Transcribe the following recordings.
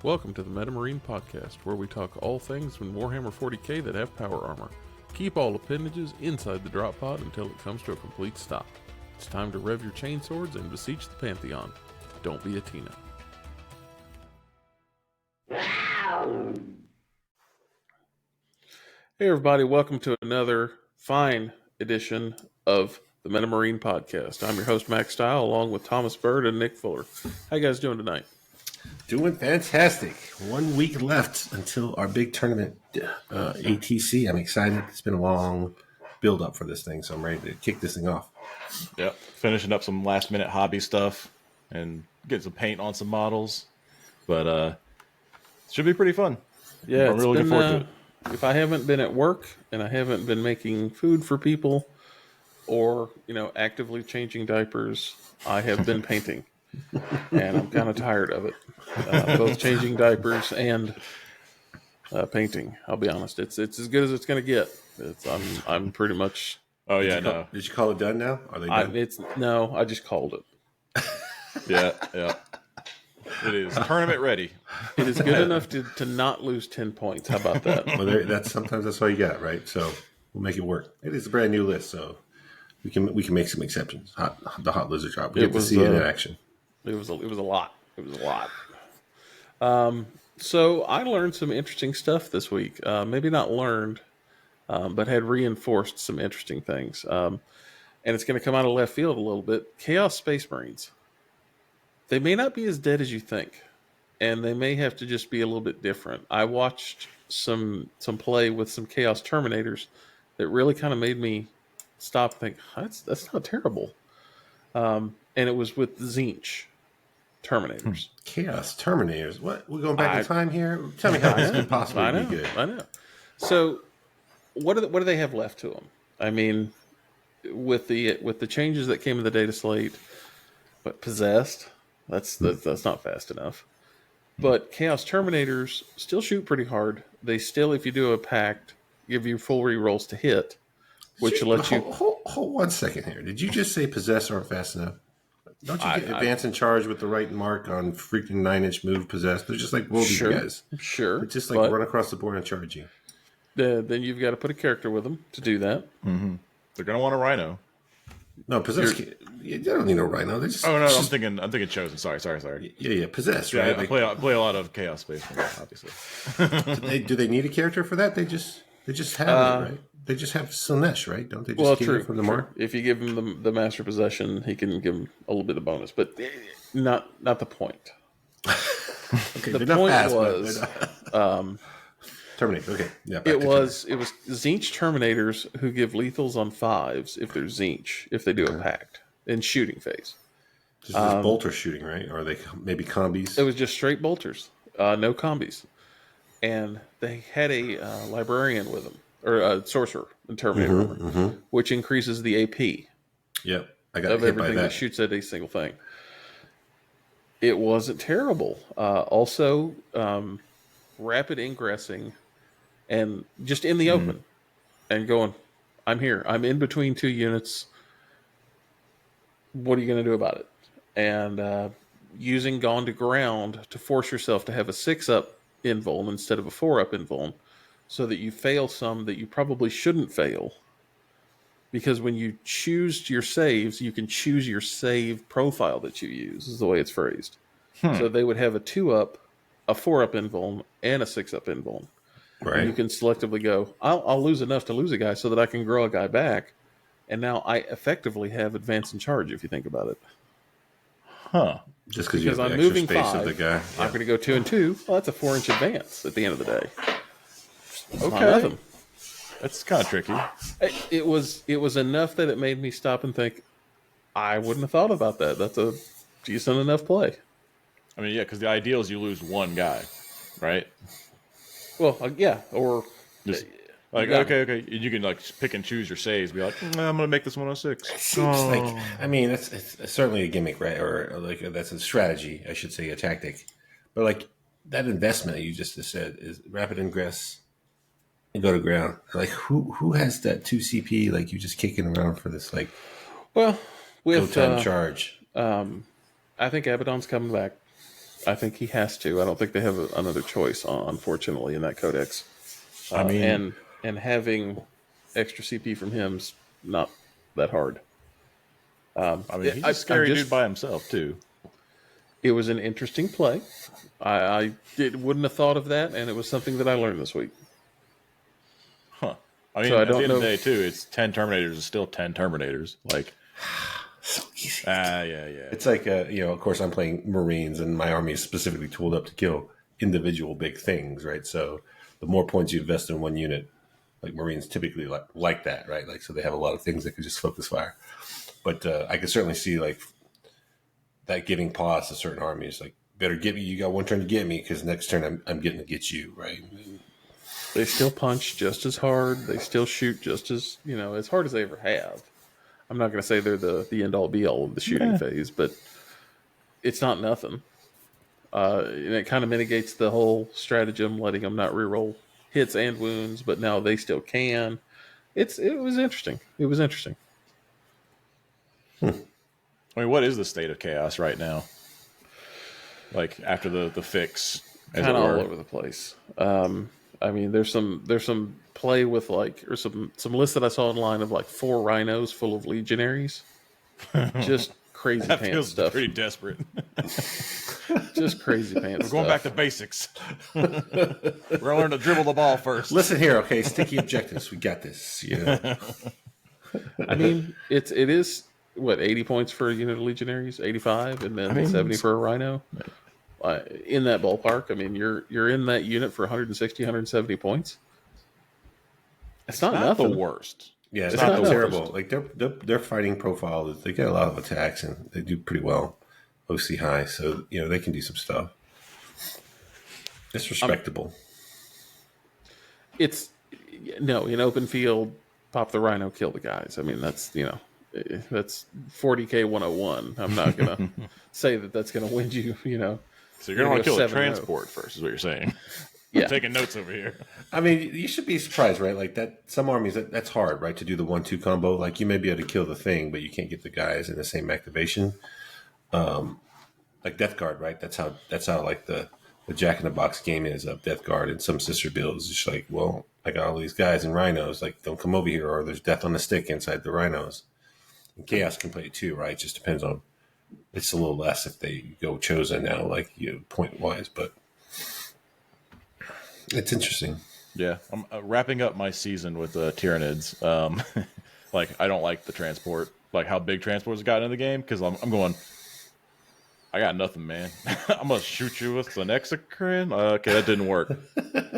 Welcome to the MetaMarine Podcast, where we talk all things from Warhammer 40k that have power armor. Keep all appendages inside the drop pod until it comes to a complete stop. It's time to rev your chainswords and beseech the Pantheon. Don't be a Tina. Hey everybody, welcome to another fine edition of the MetaMarine Podcast. I'm your host, Max Style, along with Thomas Bird and Nick Fuller. How you guys doing tonight? Doing fantastic. 1 week left until our big tournament, ATC. I'm excited. It's been a long build up for this thing, so I'm ready to kick this thing off. Yep, finishing up some last minute hobby stuff and get some paint on some models, but it should be pretty fun. Yeah, I'm really looking forward to it. If I haven't been at work and I haven't been making food for people or, actively changing diapers, I have been painting. And I'm kind of tired of it. Both changing diapers and painting. I'll be honest. It's as good as it's going to get. I'm pretty much. Oh yeah, no. Did you call it done now? Are they done? No. I just called it. Yeah. It is tournament ready. It is good enough to not lose 10 points. How about that? Well, sometimes that's all you got, right? So we'll make it work. It is a brand new list, so we can make some exceptions. The hot lizard drop. We get to see it in action. It was a lot. It was a lot. So I learned some interesting stuff this week. Maybe not learned, but had reinforced some interesting things. And it's going to come out of left field a little bit. Chaos Space Marines. They may not be as dead as you think, and they may have to just be a little bit different. I watched some play with some Chaos Terminators that really kind of made me stop and think, that's not terrible. And it was with Tzeentch Terminators. Chaos Terminators. What? We're going back in time here? Tell me how this could possibly be good. I know. So what do they have left to them? I mean, with the changes that came in the data slate, but possessed, that's not fast enough. But Chaos Terminators still shoot pretty hard. They still, if you do a pact, give you full rerolls to hit, which lets you... Hold 1 second here. Did you just say possess aren't fast enough? Don't you get advance and charge with the right mark on freaking 9-inch move possess? They're just like these guys. Sure. They're just like run across the board and charge you. Then you've got to put a character with them to do that. Mm-hmm. They're going to want a rhino. No, possess. They don't need no rhino. They just. Oh no, I'm thinking chosen. Sorry. Yeah, possess. Yeah, right? I play a lot of Chaos Space Marines, obviously. do they need a character for that? They just have it, right? They just have Slaanesh, right? Don't they just get it from the mark? If you give him the master possession, he can give him a little bit of bonus, but not the point. Okay, the point was Terminate. Okay, yeah. It was Tzeentch Terminators who give lethals on 5s if they're Tzeentch, if they do a pact in shooting phase. Just this bolter shooting, right? Or are they maybe combis? It was just straight bolters, no combis, and they had a librarian with them. Or a sorcerer in Terminator, which increases the AP. Yep, I got of hit everything by that. that shoots at a single thing. It wasn't terrible. Also, rapid ingressing and just in the open and going, I'm here. I'm in between two units. What are you going to do about it? And using Gone to Ground to force yourself to have a 6-up invuln instead of a 4-up invuln, so that you fail some that you probably shouldn't fail. Because when you choose your saves, you can choose your save profile that you use, is the way it's phrased. So they would have a 2-up, a 4-up invuln, and a 6-up invuln. Right. And you can selectively go, I'll lose enough to lose a guy so that I can grow a guy back. And now I effectively have advance and charge, if you think about it. Huh. Just because I'm moving space 5, of the guy. I'm going to go 2 and 2. Well, that's a 4-inch advance at the end of the day. Okay, that's kind of tricky. It was enough that it made me stop and think, I wouldn't have thought about that. That's a decent enough play. I mean, yeah, because the ideal is you lose one guy, right? Well, yeah, or just okay, you can like pick and choose your saves. Be like, I'm gonna make this 106. It seems like, I mean, it's certainly a gimmick, right? Or like that's a strategy, I should say, a tactic. But like that investment that you just said is rapid ingress and go to ground. Like who has that 2 CP? Like you just kicking around for this like with go time charge. I think Abaddon's coming back. I think he has to. I don't think they have another choice, unfortunately, in that codex. I mean, And having extra CP from him's not that hard. he's a scary dude by himself too. It was an interesting play. Wouldn't have thought of that, and it was something that I learned this week. Huh. I mean, So I at the don't end of the know- day, too, it's 10 Terminators is still 10 Terminators. Like, So easy. yeah. It's like, of course, I'm playing Marines, and my army is specifically tooled up to kill individual big things, right? So the more points you invest in one unit, like Marines typically like that, right? Like, so they have a lot of things that can just focus fire. But I can certainly see like that giving pause to certain armies, like better get me. You got one turn to get me because next turn I'm getting to get you, right? They still punch just as hard. They still shoot just as hard as they ever have. I'm not going to say they're the end all be all of the shooting phase, but it's not nothing. And it kind of mitigates the whole stratagem, letting them not reroll hits and wounds, but now they still can. It was interesting. It was interesting. I mean, what is the state of chaos right now? Like, after the fix, as Kind it of all were. over the place. I mean, there's some play with or some lists that I saw online of like 4 rhinos full of legionaries. Just crazy That pants feels stuff. pretty desperate. Just crazy pants. We're going back to basics. We're going to learn to dribble the ball first. Listen here, okay, sticky objectives. We got this. I mean, it is what 80 points for a unit of legionaries, 85, and then 70 for a rhino. In that ballpark, I mean, you're in that unit for 160, 170 points. It's not nothing. the worst. Yeah, it's not not the terrible. worst. Like their fighting profile is they get a lot of attacks and they do pretty well. OC high, so they can do some stuff. It's respectable. It's in open field, pop the rhino, kill the guys. I mean, that's 40K 101. I'm not gonna say that's gonna win you. So you're going to want to kill a 7-0. transport first, is what you're saying. Yeah. I'm taking notes over here. I mean, you should be surprised, right? Like that, some armies that's hard, right? To do the 1-2 combo, like you may be able to kill the thing, but you can't get the guys in the same activation. Like Death Guard, right? That's how like the Jack in the Box game is of Death Guard and some sister builds. It's just like, well, I got all these guys and rhinos, like don't come over here, or there's death on the stick inside the rhinos. And Chaos can play it too, right? It just depends on. It's a little less if they go chosen now, like point wise, but it's interesting. Yeah, I'm wrapping up my season with Tyranids. Like, I don't like the transport, like how big transports have gotten in the game, because I'm going, I got nothing, man. I'm going to shoot you with an Exocrine? Okay, that didn't work.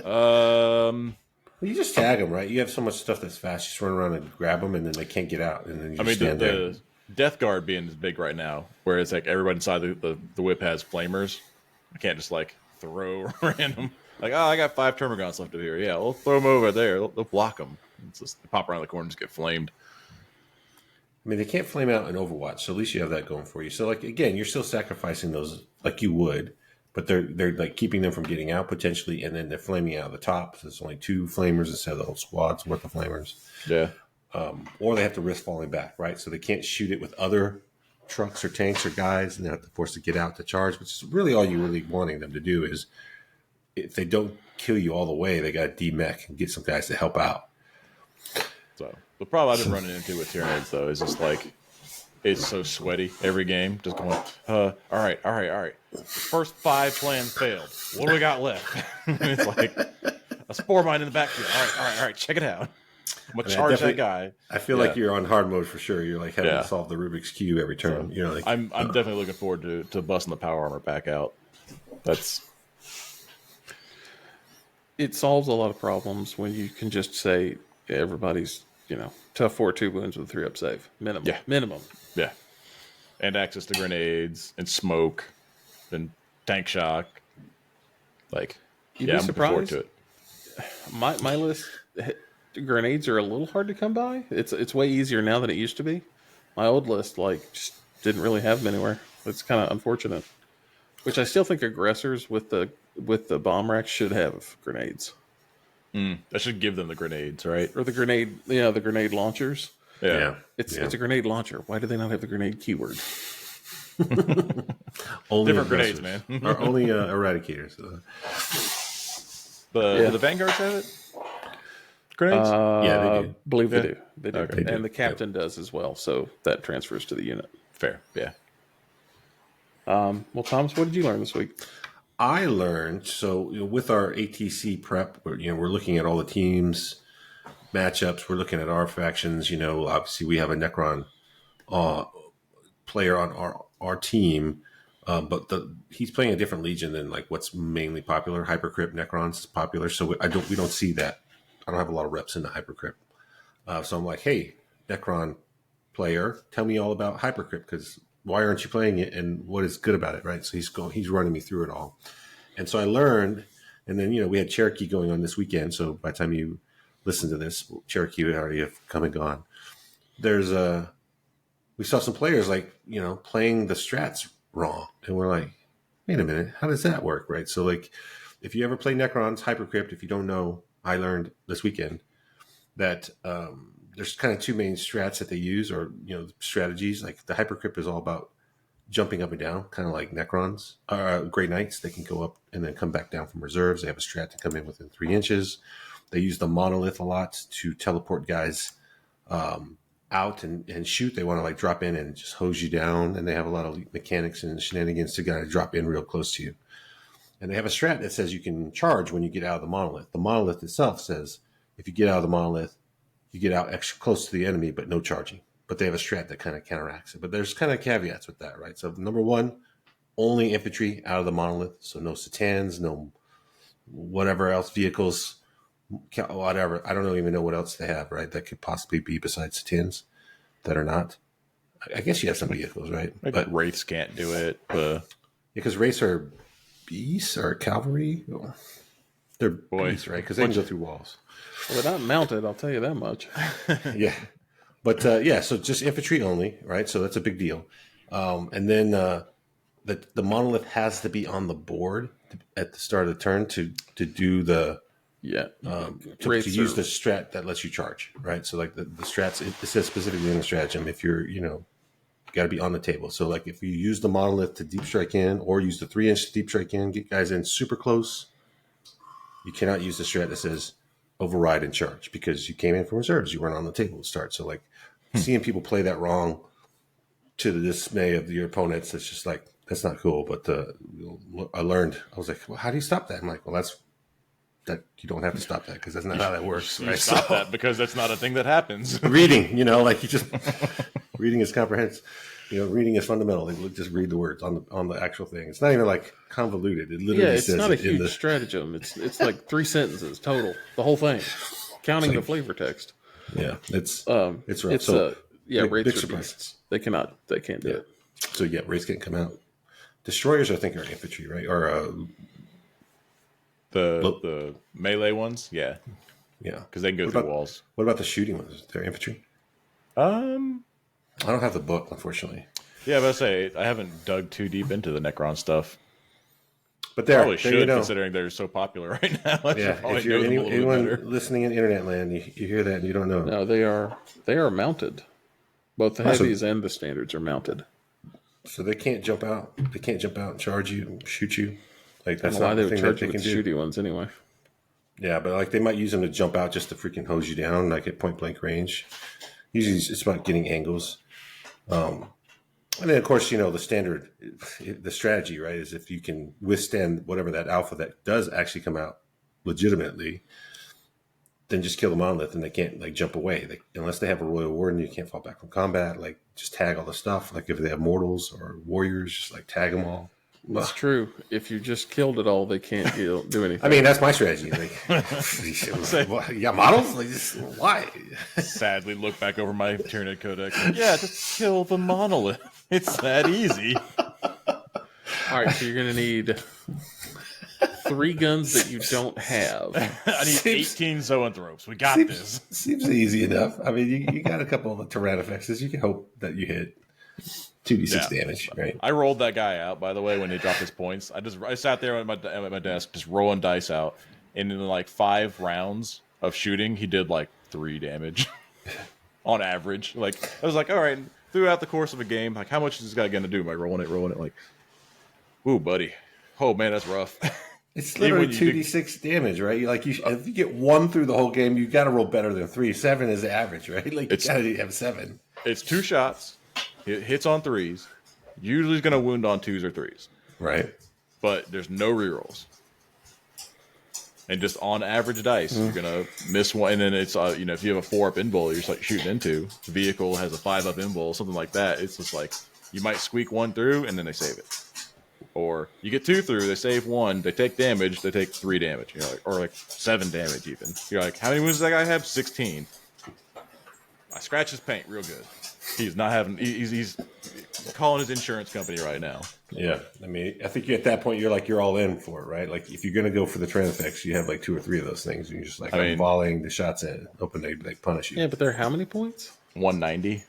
Well, you just tag them, right? You have so much stuff that's fast. You just run around and grab them, and then they can't get out. And then you just stand there. The Death Guard being as big right now, where it's like everybody inside the whip has flamers. I can't just like throw random. Like, oh, I got 5 Termagants left over here. Yeah, we'll throw them over there. They'll block them. It's just they pop around the corner and just get flamed. I mean, they can't flame out in Overwatch, so at least you have that going for you. So, like, again, you're still sacrificing those like you would, but they're like keeping them from getting out potentially, and then they're flaming out of the top. So it's only 2 flamers instead of the whole squad's worth of flamers. Yeah. Or they have to risk falling back, right? So they can't shoot it with other trucks or tanks or guys, and they have to force to get out to charge, which is really all you're really wanting them to do is if they don't kill you all the way, they got to demech and get some guys to help out. So the problem I've been running into with Tyranids, though, is just like it's so sweaty every game. Just going, all right. The first 5 plans failed. What do we got left? It's like a spore mine in the backfield. All right. Check it out. I'm gonna charge that guy. I feel like you're on hard mode for sure. You're like having Yeah. to solve the Rubik's Cube every turn. So, Like I'm definitely looking forward to busting the power armor back out. It solves a lot of problems when you can just say everybody's tough 4-2 wounds with 3-up save minimum. Yeah. Minimum. Yeah. And access to grenades and smoke and tank shock. Like, You'd yeah, be I'm looking forward surprised. to it. My list, grenades are a little hard to come by. It's way easier now than it used to be. My old list just didn't really have them anywhere. It's kind of unfortunate. Which I still think aggressors with the bomb racks should have grenades I should give them the grenades, right? or the grenade launchers. Yeah. It's a grenade launcher. Why do they not have the grenade keyword? Only Different grenades, aggressors. man. Or only eradicators. Do the Vanguards have it? Grenades? Yeah, they do. Believe Yeah. they do. They do. Okay. They do. And the captain does as well. So that transfers to the unit. Fair. Yeah. Well, Thomas, what did you learn this week? I learned, so with our ATC prep, we're looking at all the teams, matchups. We're looking at our factions. Obviously we have a Necron player on our team, but he's playing a different legion than like what's mainly popular. Hypercrypt Necrons is popular, so we don't see that. I don't have a lot of reps in the Hypercrypt, so I'm like, hey, Necron player, tell me all about Hypercrypt, because why aren't you playing it and what is good about it, right? So he's running me through it all, and so I learned. And then we had Cherokee going on this weekend, so by the time you listen to this, Cherokee would already have come and gone. We saw some players playing the strats wrong, and we're like, wait a minute, how does that work, right? So like, if you ever play Necrons, Hypercrypt, if you don't know, I learned this weekend that there's kind of two main strats that they use, or strategies. Like the Hypercrypt is all about jumping up and down, kind of like Necrons, Grey Knights. They can go up and then come back down from reserves. They have a strat to come in within 3 inches. They use the monolith a lot to teleport guys out and shoot. They want to like drop in and just hose you down, and they have a lot of mechanics and shenanigans to kind of drop in real close to you. And they have a strat that says you can charge when you get out of the monolith. The monolith itself says if you get out of the monolith, you get out extra close to the enemy, but no charging. But they have a strat that kind of counteracts it. But there's kind of caveats with that, right? So number one, only infantry out of the monolith. So no Satans, no whatever else vehicles, whatever. I don't even know what else they have, right? That could possibly be besides Satans that are not. I guess you have some vehicles, right? Like But Wraiths can't do it. because Wraiths are beasts or cavalry. They're beasts, right? Because they can go through walls. Well, they're not mounted, I'll tell you that much. Yeah. But so just infantry only, right? So that's a big deal. And then the monolith has to be on the board at the start of the turn to do the Yeah. to use the strat that lets you charge, right? So like the strats, it says specifically in the stratagem, if you're got to be on the table. So like if you use the monolith to deep strike in, or use the 3-inch to deep strike in, get guys in super close, you cannot use the strat that says override and charge, because you came in from reserves, you weren't on the table to start. So like seeing people play that wrong to the dismay of your opponents, it's just like, that's not cool. But I was like, well, how do you stop that? I'm like, well, that you don't have to stop that, because that's not how that works. You right? stop that because that's not a thing that happens. Reading, like you just reading is comprehensive. Reading is fundamental. They just read the words on the actual thing. It's not even like convoluted. It literally It's says not a it in huge stratagem. It's like 3 sentences total, the whole thing, counting the flavor text. Yeah, it's rough. It's so big big surprise. surprise. They can't do it. So yeah, Wraiths can't come out. Destroyers, I think, are infantry, right? Or the melee ones, yeah, because they can go through walls. What about the shooting ones? They're infantry. I don't have the book, unfortunately. Yeah, but I say I haven't dug too deep into the Necron stuff. But Probably should, considering they're so popular right now. If you're anyone listening in internet land, you hear that and you don't know. No, they are mounted. Both the heavies and the standards are mounted. So they can't jump out. They can't jump out and charge you and shoot you. Like I that's don't know why not they the would thing that charge they you can with do. shooty ones anyway. Yeah, but like they might use them to jump out just to freaking hose you down, like at point blank range. Usually it's about getting angles. And then of course, the standard, the strategy, right, is if you can withstand whatever that alpha that does actually come out legitimately, then just kill the monolith and they can't like jump away. Unless they have a royal warden, you can't fall back from combat. Like just tag all the stuff. Like if they have mortals or warriors, just like tag them all. That's true. If you just killed it all, they can't do anything. I mean, that's my strategy. Like, you got models? Like, why? Sadly, look back over my Tyranid Codex. Yeah, just kill the monolith. It's that easy. All right, so you're going to need 3 guns that you don't have. I need 18 zoanthropes. We got this. Seems easy enough. I mean, you got a couple of the Tyrannosaurus. You can hope that you hit 2d6 damage, right? I rolled that guy out, by the way, when he dropped his points. I sat there at my desk just rolling dice out, and in like 5 rounds of shooting, he did like 3 damage on average. Like I was like, all right. throughout the course of a game, like how much is this guy gonna do by rolling it? Like, ooh, buddy, oh man, that's rough. It's literally 2d6 damage, right? If you get 1 through the whole game, you got to roll better than 3. 7 is the average, right? Like you got to have 7. It's 2 shots. It hits on 3s. Usually, it's gonna wound on 2s or 3s. Right. But there's no rerolls. And just on average dice, you're gonna miss one, and then it's if you have a 4-up invul, you're like shooting into. The vehicle has a 5-up invul, something like that. It's just like you might squeak 1 through, and then they save it, or you get 2 through, they save 1, they take damage, they take 3 damage, or like 7 damage even. You're like, how many wounds does that guy have? 16. I scratch his paint real good. He's not having. He's calling his insurance company right now. Yeah, I mean, I think at that point you're all in for it, right? Like if you're gonna go for the trend effects, you have like 2 or 3 of those things. You're just like volleying the shots in, hoping they punish you. Yeah, but they're how many points? 190.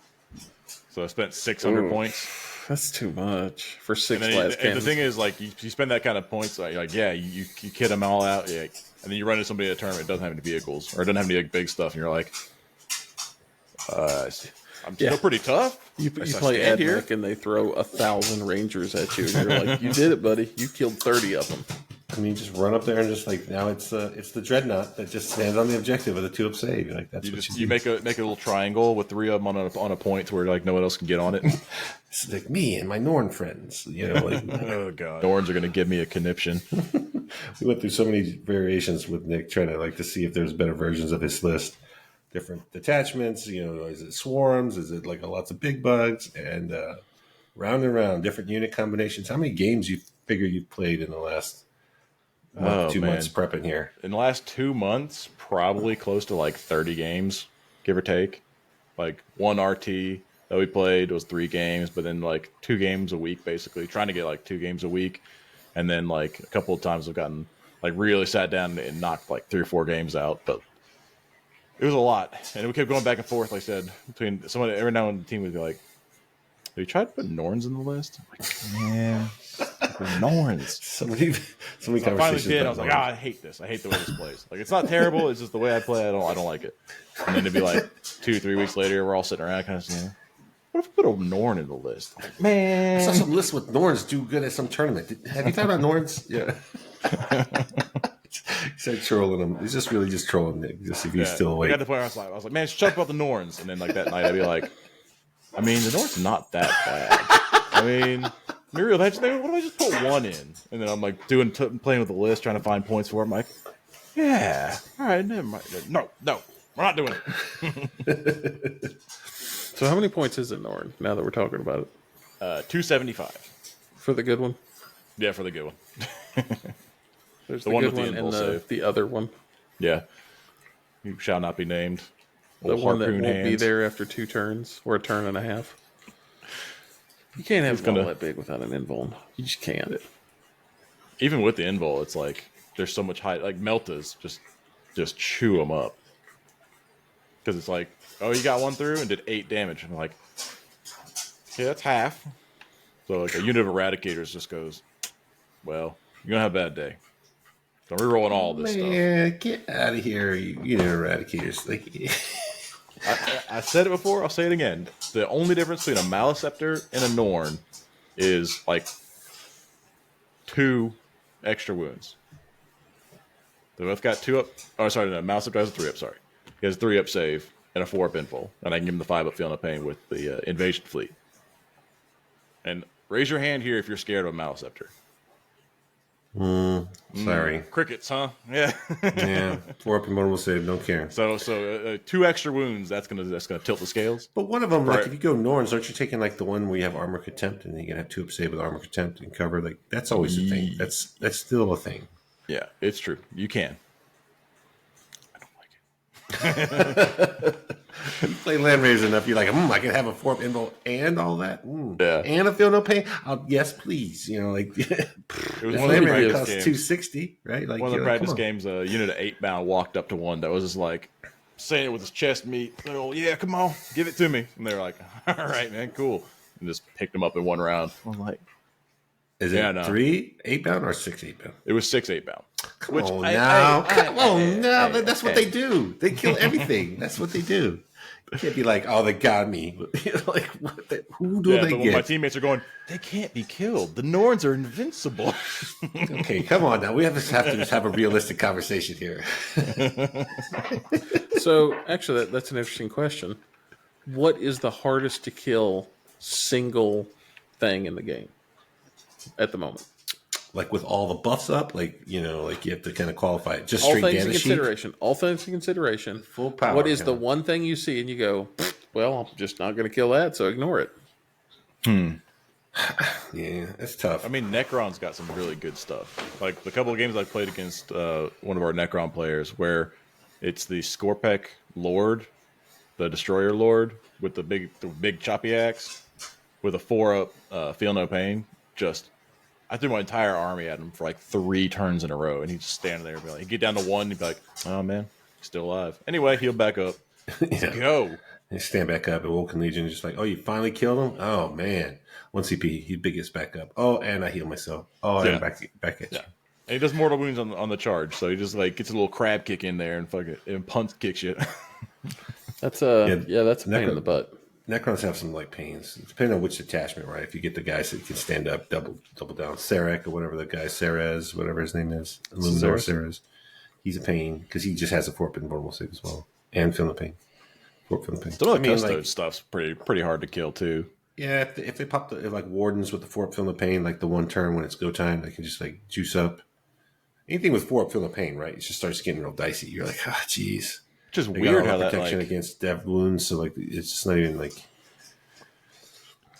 So I spent 600 points. That's too much for 6 glass cannons. And the thing is, like, you spend that kind of points, you kid them all out, and then you run into somebody at a tournament that doesn't have any vehicles or doesn't have any like, big stuff, and you're like, I'm still pretty tough. You play Admech and they throw 1,000 Rangers at you, and you're like, you did it, buddy. You killed 30 of them. I mean, you just run up there and just like now it's the dreadnought that just stands on the objective with a 2-up save. You're like that's you make a little triangle with 3 of them on a point to where like no one else can get on it. It's like me and my Norn friends, Like, oh god, Norns are gonna give me a conniption. We went through so many variations with Nick trying to see if there's better versions of his list, different detachments. Is it swarms? Is it like lots of big bugs? And round, different unit combinations. How many games you figure you've played in the last? 2 months prepping here. In the last 2 months, probably close to like 30 games, give or take. Like 1 RT that we played was 3 games, but then like 2 games a week, basically trying to get like 2 games a week. And then like a couple of times I've gotten like really sat down and knocked like 3 or 4 games out, but it was a lot. And we kept going back and forth, like I said, between someone every now and then the team would be like, have you tried to put Norns in the list? I'm like, man, Norns. So many So I finally did. I was like, I hate this. I hate the way this plays. Like, it's not terrible. It's just the way I play. I don't like it. And then it'd be like 2-3 weeks later, we're all sitting around kind of saying, what if we put a Norn in the list? Like, man. I saw some lists with Norns do good at some tournament. Have you thought about Norns? Yeah. He started trolling him. He's just really just trolling Nick, just if he's still awake. I got to the point where I was like, man, shut up about the Norns. And then like that night, I'd be like, I mean, the Norns not that bad. I mean, Muriel, what if I just put 1 in? And then I'm like playing with the list, trying to find points for it. I'm like, yeah, all right, never mind. No, we're not doing it. So how many points is it, Norn, now that we're talking about it? 275. For the good one? Yeah, for the good one. There's the one good with the one and the other one. Yeah. You shall not be named. The one that won't be there after 2 turns or a turn and a half. You can't have one that big without an invuln. You just can't. Even with the invul, it's like there's so much height. Like Meltas just chew them up. Because it's like, oh, you got 1 through and did 8 damage. And I'm like, yeah, that's half. So like a unit of eradicators just goes, well, you're going to have a bad day. So we're rolling all this stuff. Man, get out of here, you unit of eradicators. I said it before, I'll say it again. The only difference between a Maleceptor and a Norn is like 2 extra wounds. They both got 2 up. Oh, sorry, no, Maleceptor has a 3-up, sorry. He has a 3-up save and a 4-up info. And I can give him the 5-up Feel No Pain with the Invasion Fleet. And raise your hand here if you're scared of a Maleceptor. Sorry. Crickets, huh? Yeah. Yeah. 4-up immortal save, don't care. So 2 extra wounds, that's gonna tilt the scales. But one of them, like if you go Norns, aren't you taking like the one where you have armor contempt and then you can have 2-up save with armor contempt and cover? Like that's always a thing. That's still a thing. Yeah, it's true. You can. I don't like it. You play Land Raiders enough, you're like, I can have a 4-up invul and all that. Yeah. And a Feel No Pain. Yes, please. Like it was one Land Raider costs $260, right? Like one of the practice games, a unit of 8 bound walked up to one that was just like saying it with his chest meat. Oh, yeah, come on, give it to me. And they were like, all right, man, cool. And just picked him up in 1 round. I'm like, is it 3 8-bound or 6 8-bound? It was 6 8-bound. Come on now. That's what they do. They kill everything. That's what they do. Can't be like, oh, they got me. Like, who do they but when get? my teammates are going, they can't be killed. The Norns are invincible. Okay, come on now. We have to just have a realistic conversation here. So actually, that's an interesting question. What is the hardest to kill single thing in the game at the moment? Like with all the buffs up, like you have to kind of qualify it. Just All straight things in damage sheet. consideration. All things in consideration. Full power. What is the one thing you see and you go, well, I'm just not going to kill that, so ignore it. Yeah, it's tough. I mean, Necron's got some really good stuff. Like the couple of games I played against one of our Necron players, where it's the Scorpek Lord, the Destroyer Lord, with the big choppy axe, with a 4-up, feel no pain. I threw my entire army at him for like 3 turns in a row, and he'd just stand there and be like, he'd get down to 1, and he'd be like, oh man, he's still alive. Anyway, he'll back up. Yeah. Go. And stand back up. And Woken Legion is just like, oh, you finally killed him? Oh man. 1 CP, he gets back up. Oh, and I heal myself. Oh, and back at you. Yeah. And he does mortal wounds on the charge, so he just like gets a little crab kick in there and fuck it and punt kicks you. That's that's a pain in the butt. Necrons have some like pains, depending on which detachment, right? If you get the guys that can stand up, double down, Sarek or whatever the guy, Ceres, whatever his name is, Illuminor Ceres, he's a pain because he just has a 4-up invulnerable save as well, and feel the pain. 4-up feel the pain. Some of the custode stuff's pretty hard to kill too. Yeah, if they pop like wardens with the 4-up feel the pain, like the one turn when it's go time, they can just like juice up. Anything with 4-up feel the pain, right? It just starts getting real dicey. You're like, ah, jeez. Which is They weird got how all the that protection like against dev wounds, so like it's just not even like.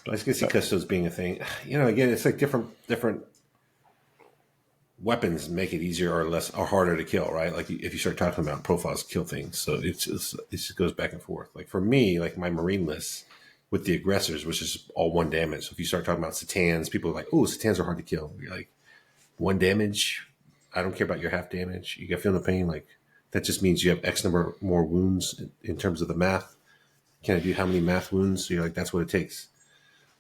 I can see custodes being a thing. Again, it's like different weapons make it easier or less or harder to kill, right? Like if you start talking about profiles, kill things, so it just goes back and forth. Like for me, like my marine list with the aggressors, which is all 1 damage. So if you start talking about Satans, people are like, "Oh, Satans are hard to kill." You're like 1 damage. I don't care about your half damage. You got feeling the pain, like. That just means you have X number more wounds in terms of the math. Can I do how many math wounds? So you're like, that's what it takes.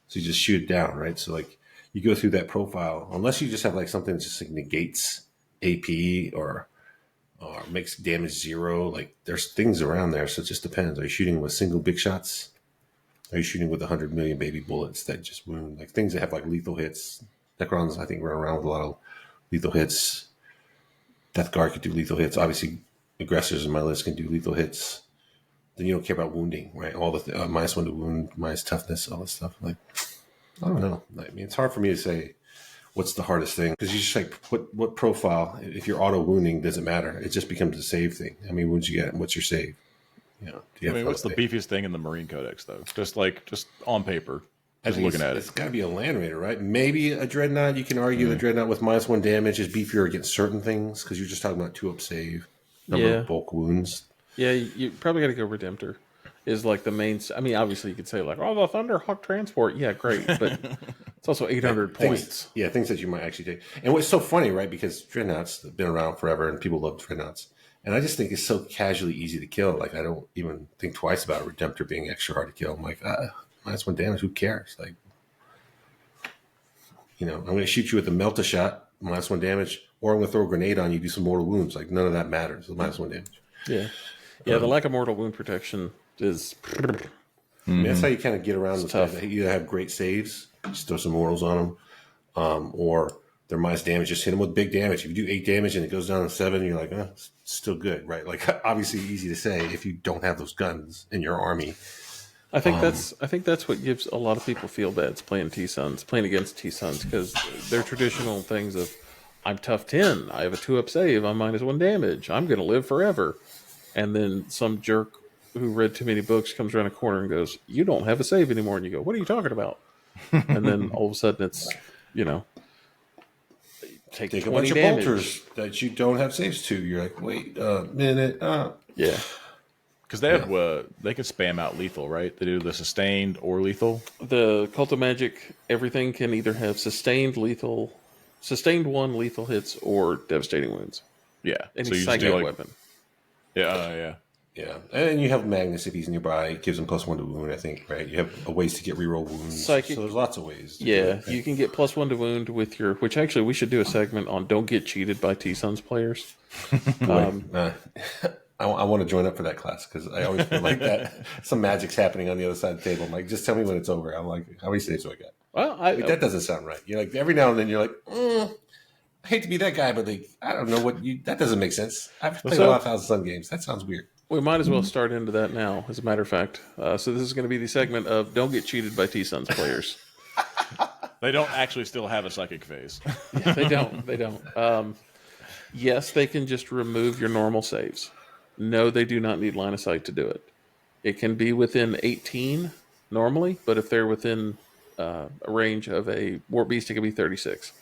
So you just shoot it down, right? So like you go through that profile, unless you just have like something that just like negates AP or makes damage 0. Like there's things around there. So it just depends. Are you shooting with single big shots? Are you shooting with 100 million baby bullets that just wound? Like things that have like lethal hits. Necrons, I think, run around with a lot of lethal hits. Death Guard could do lethal hits. Obviously, aggressors in my list can do lethal hits. Then you don't care about wounding, right? All the -1 to wound, minus toughness, all this stuff. Like, I don't know. I mean, it's hard for me to say what's the hardest thing because you just like what profile. If you're auto wounding, doesn't matter. It just becomes a save thing. How many wounds you get? What's your save? What's the beefiest thing in the Marine Codex though? Just on paper, just looking at it. It's got to be a Land Raider, right? Maybe a Dreadnought. You can argue the Dreadnought with -1 damage is beefier against certain things because you're just talking about 2-up save. Number of bulk wounds. Yeah, you probably got to go Redemptor. Is like the main. I mean, obviously you could say like, oh, the Thunderhawk transport. Yeah, great, but it's also 800 points. Yeah, things that you might actually take. And what's so funny, right? Because Dreadnoughts have been around forever, and people love Dreadnoughts. And I just think it's so casually easy to kill. Like I don't even think twice about Redemptor being extra hard to kill. I'm like, -1 damage. Who cares? Like, I'm going to shoot you with a melt-a-shot, -1 damage. Or I'm going to throw a grenade on you, do some mortal wounds. Like, none of that matters. It's -1 damage. Yeah. Yeah, the lack of mortal wound protection is... I mean, that's how you kind of get around this. They either have great saves, just throw some mortals on them, or they're minus damage, just hit them with big damage. If you do 8 damage and it goes down to 7, you're like, it's still good, right? Like, obviously easy to say if you don't have those guns in your army. I think that's what gives a lot of people feel bad. It's playing against T-Suns, because they're traditional things of, I'm tough 10, I have a 2-up save, I'm -1 damage, I'm going to live forever. And then some jerk who read too many books comes around a corner and goes, you don't have a save anymore. And you go, what are you talking about? And then all of a sudden it's, take a bunch of bolters that you don't have saves to. You're like, wait a minute. Yeah. Because they have they can spam out lethal, right? They do the sustained or lethal. The Cult of Magic, everything can either have sustained 1 lethal hits or devastating wounds. Yeah. Any so you psychic weapon. Yeah. Yeah. And you have Magnus if he's nearby. It gives him +1 to wound, I think, right? You have ways to get reroll wounds. Psychic. So there's lots of ways. You can get +1 to wound with your, which actually we should do a segment on don't get cheated by T-Suns players. I want to join up for that class because I always feel like that some magic's happening on the other side of the table. I'm like, just tell me when it's over. I'm like, how many saves do I got? Well, Like, that doesn't sound right. You're like every now and then you're like, I hate to be that guy, but like I don't know what you. That doesn't make sense. I've played a lot of Thousand Sun games. That sounds weird. we might as well start into that now, as a matter of fact. So this is going to be the segment of Don't Get Cheated by T-Suns players. They don't actually still have a psychic phase. Yeah, they don't. They don't. Yes, they can just remove your normal saves. No, they do not need line of sight to do it. It can be within 18 normally, but if they're within a range of a Warp Beast, it can be 36.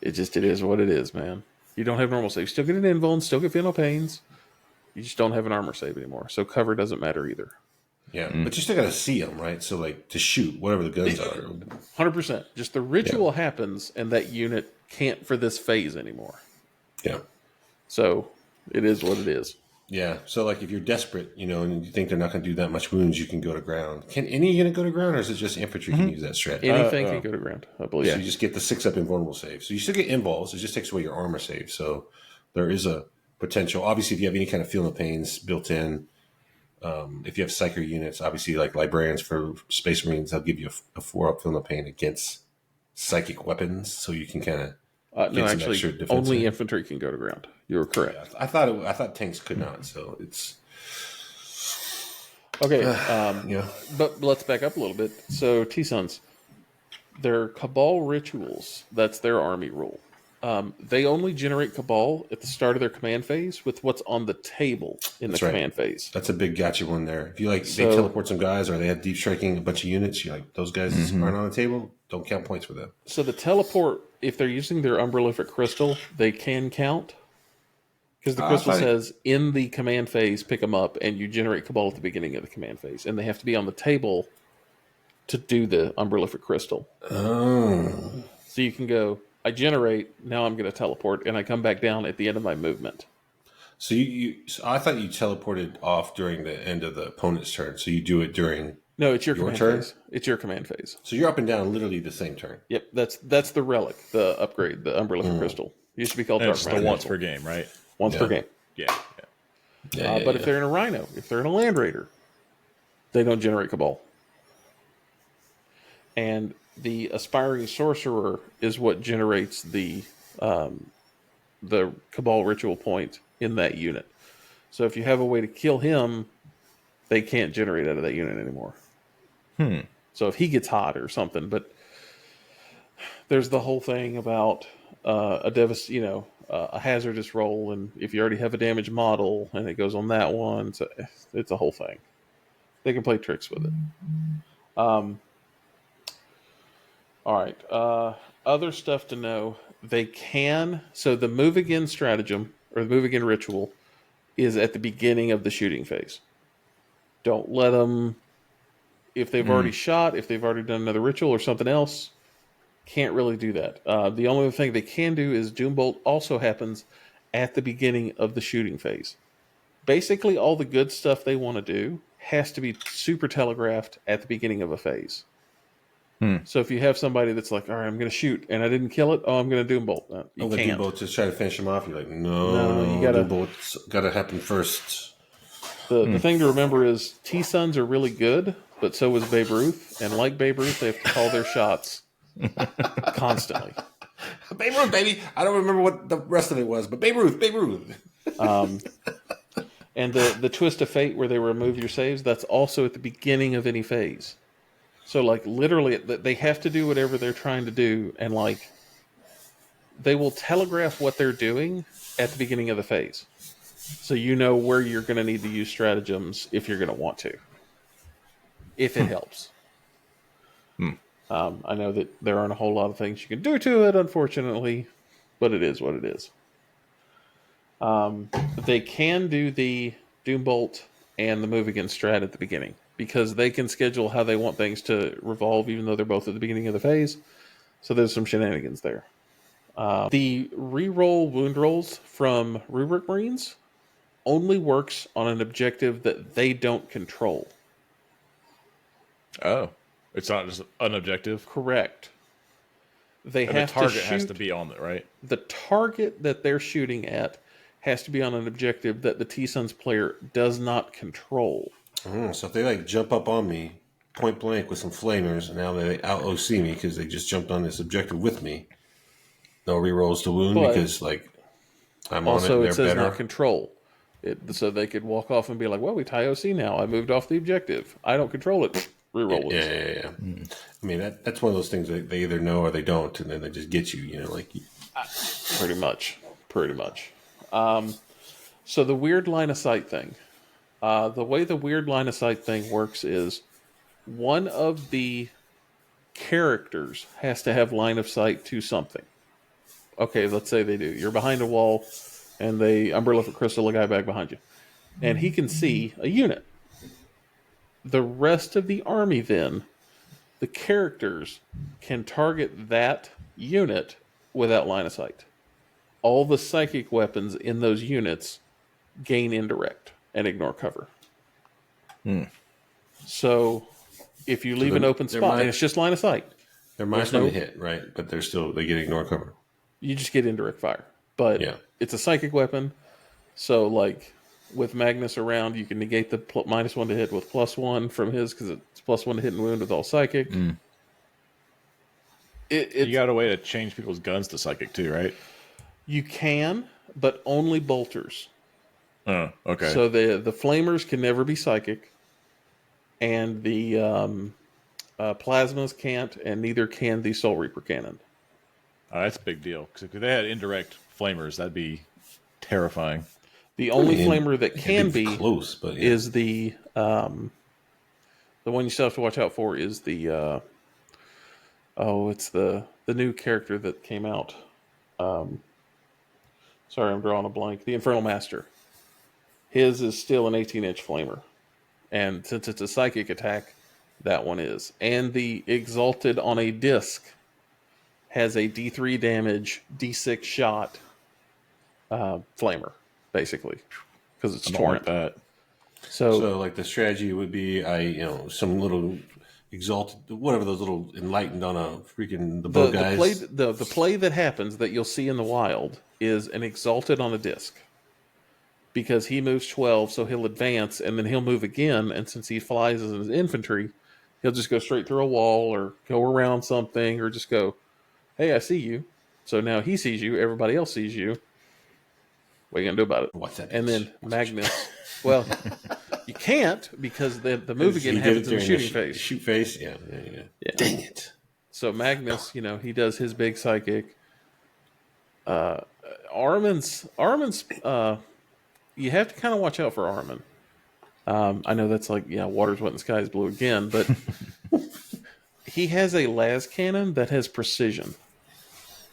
It is what it is, man. You don't have normal saves. Still get an invuln, still get Final Pains. You just don't have an armor save anymore. So cover doesn't matter either. Yeah, but you still got to see them, right? So like to shoot whatever the guns are. 100%. Just the ritual happens, and that unit can't for this phase anymore. Yeah. So it is what it is. Yeah. So like if you're desperate, and you think they're not going to do that much wounds, you can go to ground. Can any unit go to ground, or is it just infantry can use that strat? Anything can go to ground, I believe. So you just get the 6-up invulnerable save. So you still get invuls. It just takes away your armor save. So there is a potential. Obviously, if you have any kind of Feel No Pains built in, if you have Psyker units, obviously like Librarians for Space Marines, they'll give you a 4-up Feel No Pain against psychic weapons. So you can kind of no, actually, only infantry can go to ground. You were correct. Yeah, I thought tanks could not. So it's okay. But let's back up a little bit. So T-Suns, their Cabal rituals. That's their army rule. They only generate Cabal at the start of their command phase with what's on the table in the command phase. That's a big gotcha one there. If you they teleport some guys or they have deep striking a bunch of units, you're like, those guys aren't on the table. Don't count points for them. So the teleport, if they're using their Umbralific Crystal, they can count. Because the crystal says in the command phase, pick them up, and you generate Cabal at the beginning of the command phase. And they have to be on the table to do the Umbralific Crystal. Oh. So you can go, I generate, now I'm going to teleport, and I come back down at the end of my movement. So so I thought you teleported off during the end of the opponent's turn. So you do it during No, it's your command turn? phase. It's your command phase. So you're up and down literally the same turn. Yep, that's the relic, the upgrade, the Umbralific Crystal. It used to be called Dark It's Matter. the once per game, right? Once per game. Yeah. But if they're in a Rhino, if they're in a Land Raider, they don't generate Cabal. And the Aspiring Sorcerer is what generates the Cabal ritual point in that unit. So if you have a way to kill him, they can't generate out of that unit anymore. So if he gets hot or something, but there's the whole thing about a hazardous roll, and if you already have a damaged model, and it goes on that one, so it's a whole thing. They can play tricks with it. All right. Other stuff to know. They can. So the move again stratagem or the move again ritual is at the beginning of the shooting phase. Don't let them. If they've already shot, if they've already done another ritual or something else, can't really do that. The only other thing they can do is Doombolt also happens at the beginning of the shooting phase. Basically, all the good stuff they want to do has to be super telegraphed at the beginning of a phase. So if you have somebody that's like, all right, I'm going to shoot, and I didn't kill it, I'm going to Doombolt. No, you can't. Doombolt just try to finish him off. You're like, no, you gotta. Doombolt's got to happen first. The thing to remember is T-Suns are really good, but so is Babe Ruth. And like Babe Ruth, they have to call their shots constantly. Babe Ruth, baby. I don't remember what the rest of it was, but Babe Ruth. And the twist of fate where they remove your saves, that's also at the beginning of any phase. So, like, literally, they have to do whatever they're trying to do, and, like, they will telegraph what they're doing at the beginning of the phase. So you know where you're going to need to use stratagems if you're going to want to. If it helps. I know that there aren't a whole lot of things you can do to it, unfortunately, but it is what it is. They can do the Doombolt and the move against strat at the beginning, because they can schedule how they want things to revolve, even though they're both at the beginning of the phase. So there's some shenanigans there. The reroll wound rolls from Rubric Marines only works on an objective that they don't control. Oh, it's not just an objective? Correct. They and have the target to shoot, has to be on it, right? The target that they're shooting at has to be on an objective that the T-Suns player does not control. So if they like jump up on me point blank with some flamers, and now they out OC me because they just jumped on this objective with me, no rerolls to wound But because like I'm on it. Also, And it they're says better. not control. So they could walk off and be like, well, we tie OC now. I moved off the objective. I don't control it. Reroll with Yeah. I mean that that's one of those things that they either know or they don't, and then they just get you. Like Pretty much. So the weird line of sight thing. The way the weird line of sight thing works is one of the characters has to have line of sight to something. Okay, let's say they do. You're behind a wall, and they umbrella for crystal a guy back behind you, and he can see a unit. The rest of the army, then, the characters can target that unit without line of sight. All the psychic weapons in those units gain indirect and ignore cover. So if you leave an open spot, and it's just line of sight, they're minus one to hit, right? But they get ignore cover. you just get indirect fire. But Yeah. it's a psychic weapon, so like with Magnus around, you can negate the minus one to hit with plus one from his because it's plus one to hit and wound with all psychic. You got a way to change people's guns to psychic too, right? You can, but only bolters. Oh, okay. So the flamers can never be psychic, and the plasmas can't, and neither can the Soul Reaper cannon. That's a big deal because if they had indirect flamers, that'd be terrifying. The only flamer that can be close, but is the one you still have to watch out for is the it's the new character that came out. Sorry, I'm drawing a blank. The Infernal Master. His is still an 18-inch flamer, and since it's a psychic attack, that one is. And the Exalted on a disc has a D3 damage, D6 shot flamer, basically, because it's torrent. Like that. So like the strategy would be, some little exalted, whatever those little enlightened on a freaking the bow guys. the play that happens that you'll see in the wild is an Exalted on a disc. Because he moves 12, so he'll advance, and then he'll move again, and since he flies as an infantry, he'll just go straight through a wall, or go around something, or just go, hey, I see you. So now he sees you, everybody else sees you. What are you going to do about it? What's that? And then Magnus, well, you can't, because the move again happens in the shooting phase. Shoot face? Yeah. Dang it. So Magnus, he does his big psychic. Armin's you have to kind of watch out for Armin. I know that's like, water's wet and the sky's blue again, but he has a las cannon that has precision,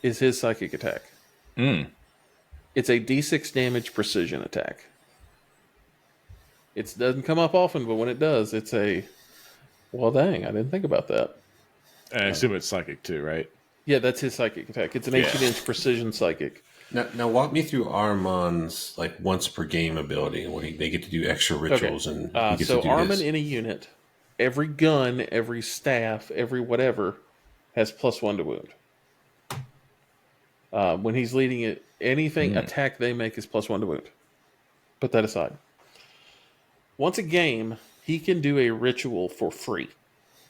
is his psychic attack. It's a D6 damage precision attack. It doesn't come up often, but when it does, it's well, dang, I didn't think about that. And I assume it's psychic too, right? Yeah, that's his psychic attack. It's an 18-inch precision psychic. Now walk me through Armon's like once per game ability and they get to do extra rituals and he gets so to do Armin this. in a unit, every gun, every staff, every whatever has +1 to wound. When he's leading it, anything attack they make is +1 to wound. Put that aside. Once a game, he can do a ritual for free,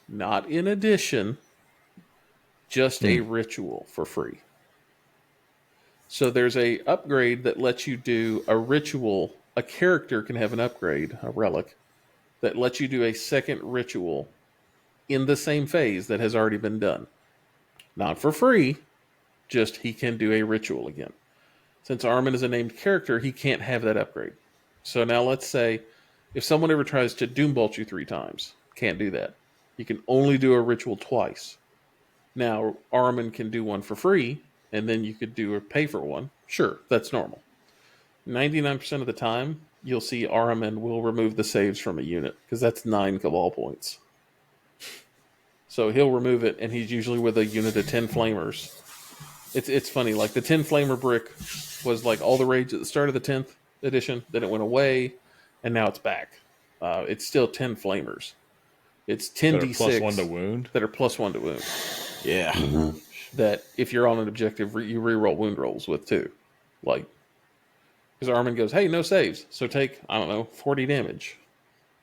not in addition, just a ritual for free. So there's a upgrade that lets you do a ritual. A character can have an upgrade, a relic, that lets you do a second ritual in the same phase that has already been done. Not for free, just he can do a ritual again. Since Armin is a named character, he can't have that upgrade. So now let's say if someone ever tries to Doombolt you 3 times, can't do that. You can only do a ritual twice. Now, Armin can do one for free, and then you could do a pay for one. Sure, that's normal. 99% of the time, you'll see Armin will remove the saves from a unit, because that's 9 Cabal points. So he'll remove it, and he's usually with a unit of 10 Flamers. It's funny, like the 10 Flamer brick was like all the rage at the start of the 10th edition, then it went away, and now it's back. It's still 10 Flamers. It's 10d6 +1 to wound. that are +1 to wound. Yeah. That if you're on an objective, you reroll wound rolls with too. Like, His Armin goes, "Hey, no saves, so take 40 damage,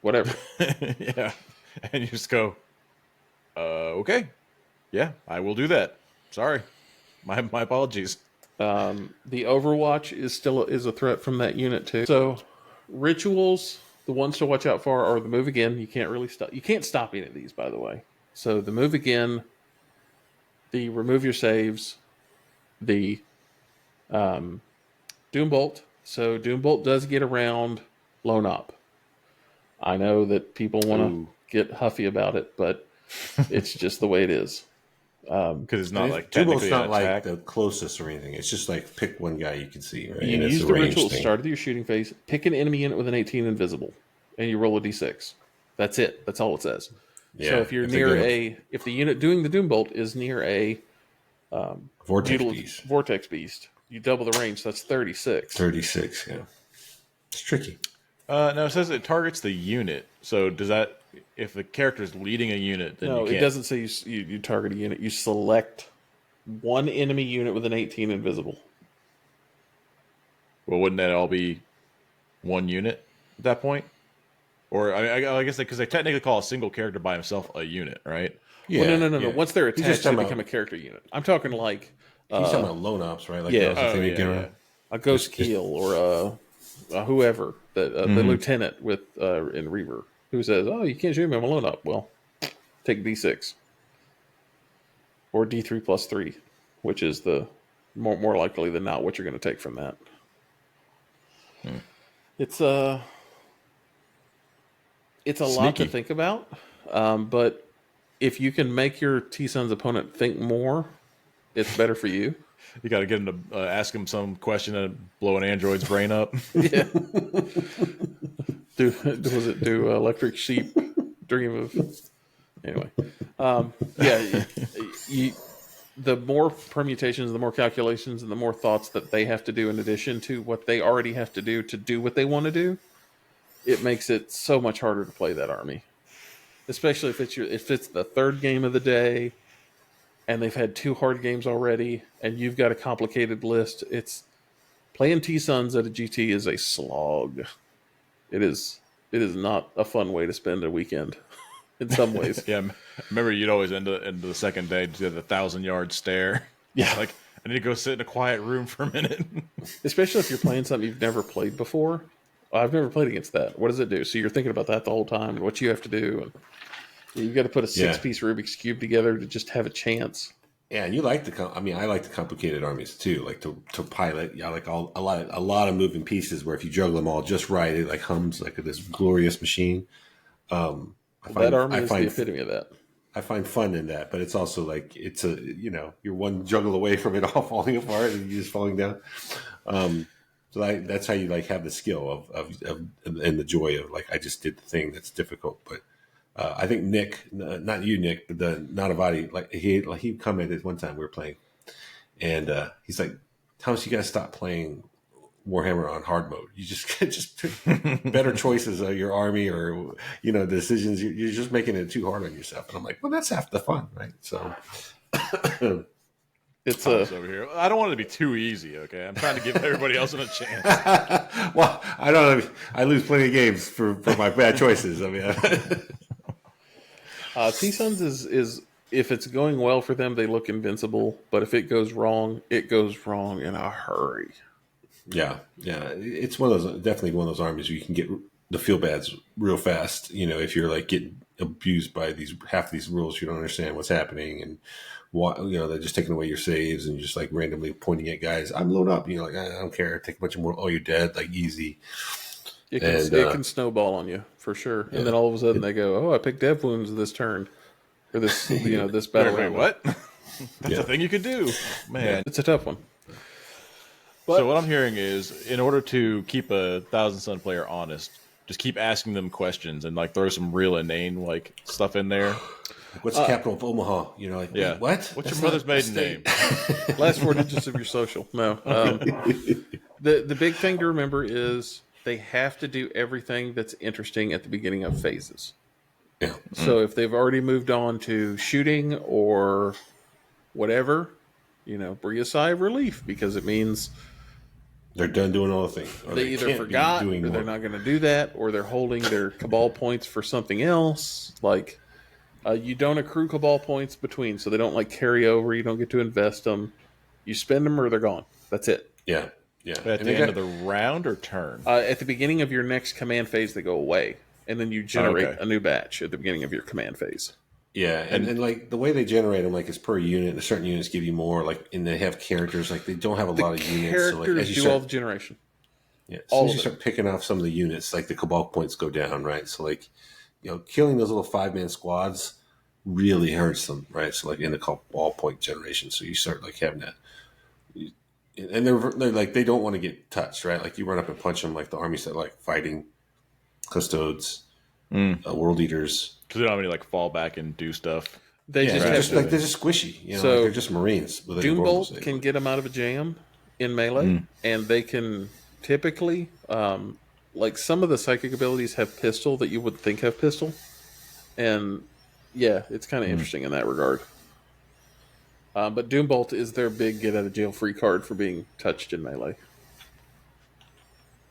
whatever." Yeah, and you just go, okay, yeah, I will do that. Sorry, my apologies. The Overwatch is a threat from that unit too. So rituals, the ones to watch out for are the move again. You can't really stop. You can't stop any of these, by the way. So the move again, the remove your saves, the Doombolt. So Doombolt does get around Lone Up. I know that people want to get huffy about it, but it's just the way it is. Because it's not like Dubo's technically not an like attack. the closest or anything. It's just like pick one guy you can see, right? You And it's use a the range ritual at the thing. start of your shooting phase. Pick an enemy unit with an 18 invisible, and you roll a d6. That's it. That's all it says. Yeah, So if you're near if the unit doing the Doombolt is near a Vortex Beast, you double the range. So that's 36. 36, yeah. It's tricky. No, it says it targets the unit. So does that, if the character is leading a unit, then No, you can't. it doesn't say you target a unit. You select one enemy unit with an 18 invisible. Well, wouldn't that all be one unit at that point? Or I guess because they technically call a single character by himself a unit, right? Yeah, Well, no. yeah. Once they're He's attached, just they talking become a about, character unit. I'm talking like he's talking about lone ops, right? Like yeah. that was the thing you get around. a Ghost Keel or whoever, the lieutenant with in Reaver, who says, "Oh, you can't shoot me, I'm alone up." Well, take D6 or D3 plus 3, which is the more likely than not what you're going to take from that. It's a lot to Sneaky. think about, but if you can make your T-Sun's opponent think more, it's better for you. You got to get him to ask him some question and blow an android's brain up. Yeah. Do Electric Sheep dream of? Anyway, yeah. The more permutations, the more calculations, and the more thoughts that they have to do in addition to what they already have to do what they want to do, it makes it so much harder to play that army. Especially if it's the third game of the day, and they've had 2 hard games already, and you've got a complicated list. It's playing T-Suns at a GT is a slog. It is not a fun way to spend a weekend in some ways. Yeah, I remember you'd always end the second day to the 1,000-yard stare. Yeah. Like, I need to go sit in a quiet room for a minute. Especially if you're playing something you've never played before. I've never played against that. What does it do? So you're thinking about that the whole time and what you have to do. And you've got to put a 6-piece Rubik's Cube together to just have a chance. Yeah, and you like I like the complicated armies too, like to pilot. Yeah, like a lot of moving pieces where if you juggle them all just right, it like hums like this glorious machine. That army is the epitome of that. I find fun in that, but it's also like you're one juggle away from it all falling apart and you just falling down. So that's how you like have the skill of and the joy of like I just did the thing that's difficult. But I think Nick, not you, Nick, but the Nanavati, like he commented one time we were playing, and he's like, "Thomas, you got to stop playing Warhammer on hard mode. You just better choices of your army or decisions. You're just making it too hard on yourself." And I'm like, well, that's half the fun, right? So it's over here. I don't want it to be too easy. Okay, I'm trying to give everybody else a chance. Well, I don't know. I lose plenty of games for my bad choices. I mean, T-Suns is if it's going well for them, they look invincible. But if it goes wrong in a hurry. Yeah. It's definitely one of those armies where you can get the feel bads real fast. If you're like getting abused by half these rules, you don't understand what's happening, and they're just taking away your saves and just like randomly pointing at guys. I'm loaded up. Like I don't care. Take a bunch of more. Oh, you're dead. Like easy. It can snowball on you for sure, and then all of a sudden they go, "Oh, I picked dev wounds this turn, or this this battle." Wait, what? That's a thing you could do, man. It's a tough one. So what I'm hearing is, in order to keep a Thousand Sun player honest, just keep asking them questions and like throw some real inane like stuff in there. What's the capital of Omaha? Yeah. What? What's your mother's maiden name? Last 4 digits of your social. No. The big thing to remember is they have to do everything that's interesting at the beginning of phases. Yeah. So if they've already moved on to shooting or whatever, breathe a sigh of relief because it means They're done doing all the things. Or They either can't be forgot, or doing they're more. not going to do that, or they're holding their cabal points for something else. Like you don't accrue cabal points between, so they don't like carry over. You don't get to invest them. You spend them, or they're gone. That's it. Yeah, yeah. At And the they end got- of the round or turn? At the beginning of your next command phase, they go away, and then you generate okay. a new batch at the beginning of your command phase. Yeah, and like the way they generate them, like it's per unit. And certain units give you more, like, and they have characters. Like they don't have a lot of units. So like Characters as you do start, all the generation. yeah, as all soon as of you it. start picking off some of the units, like the cabal points go down, right? So like, killing those little 5-man squads really hurts them, right? So like in the cabal point generation, so you start like having that, and they're like they don't want to get touched, right? Like you run up and punch them, like the armies that like fighting custodes, world eaters. Because they don't have any like fall back and do stuff. They Yeah, just they're have just like they're just squishy. So, like they're just Marines. With Doombolt can get them out of a jam in melee, and they can typically, like some of the psychic abilities have pistol that you would think have pistol, and yeah, it's kind of interesting in that regard. But Doombolt is their big get out of jail free card for being touched in melee,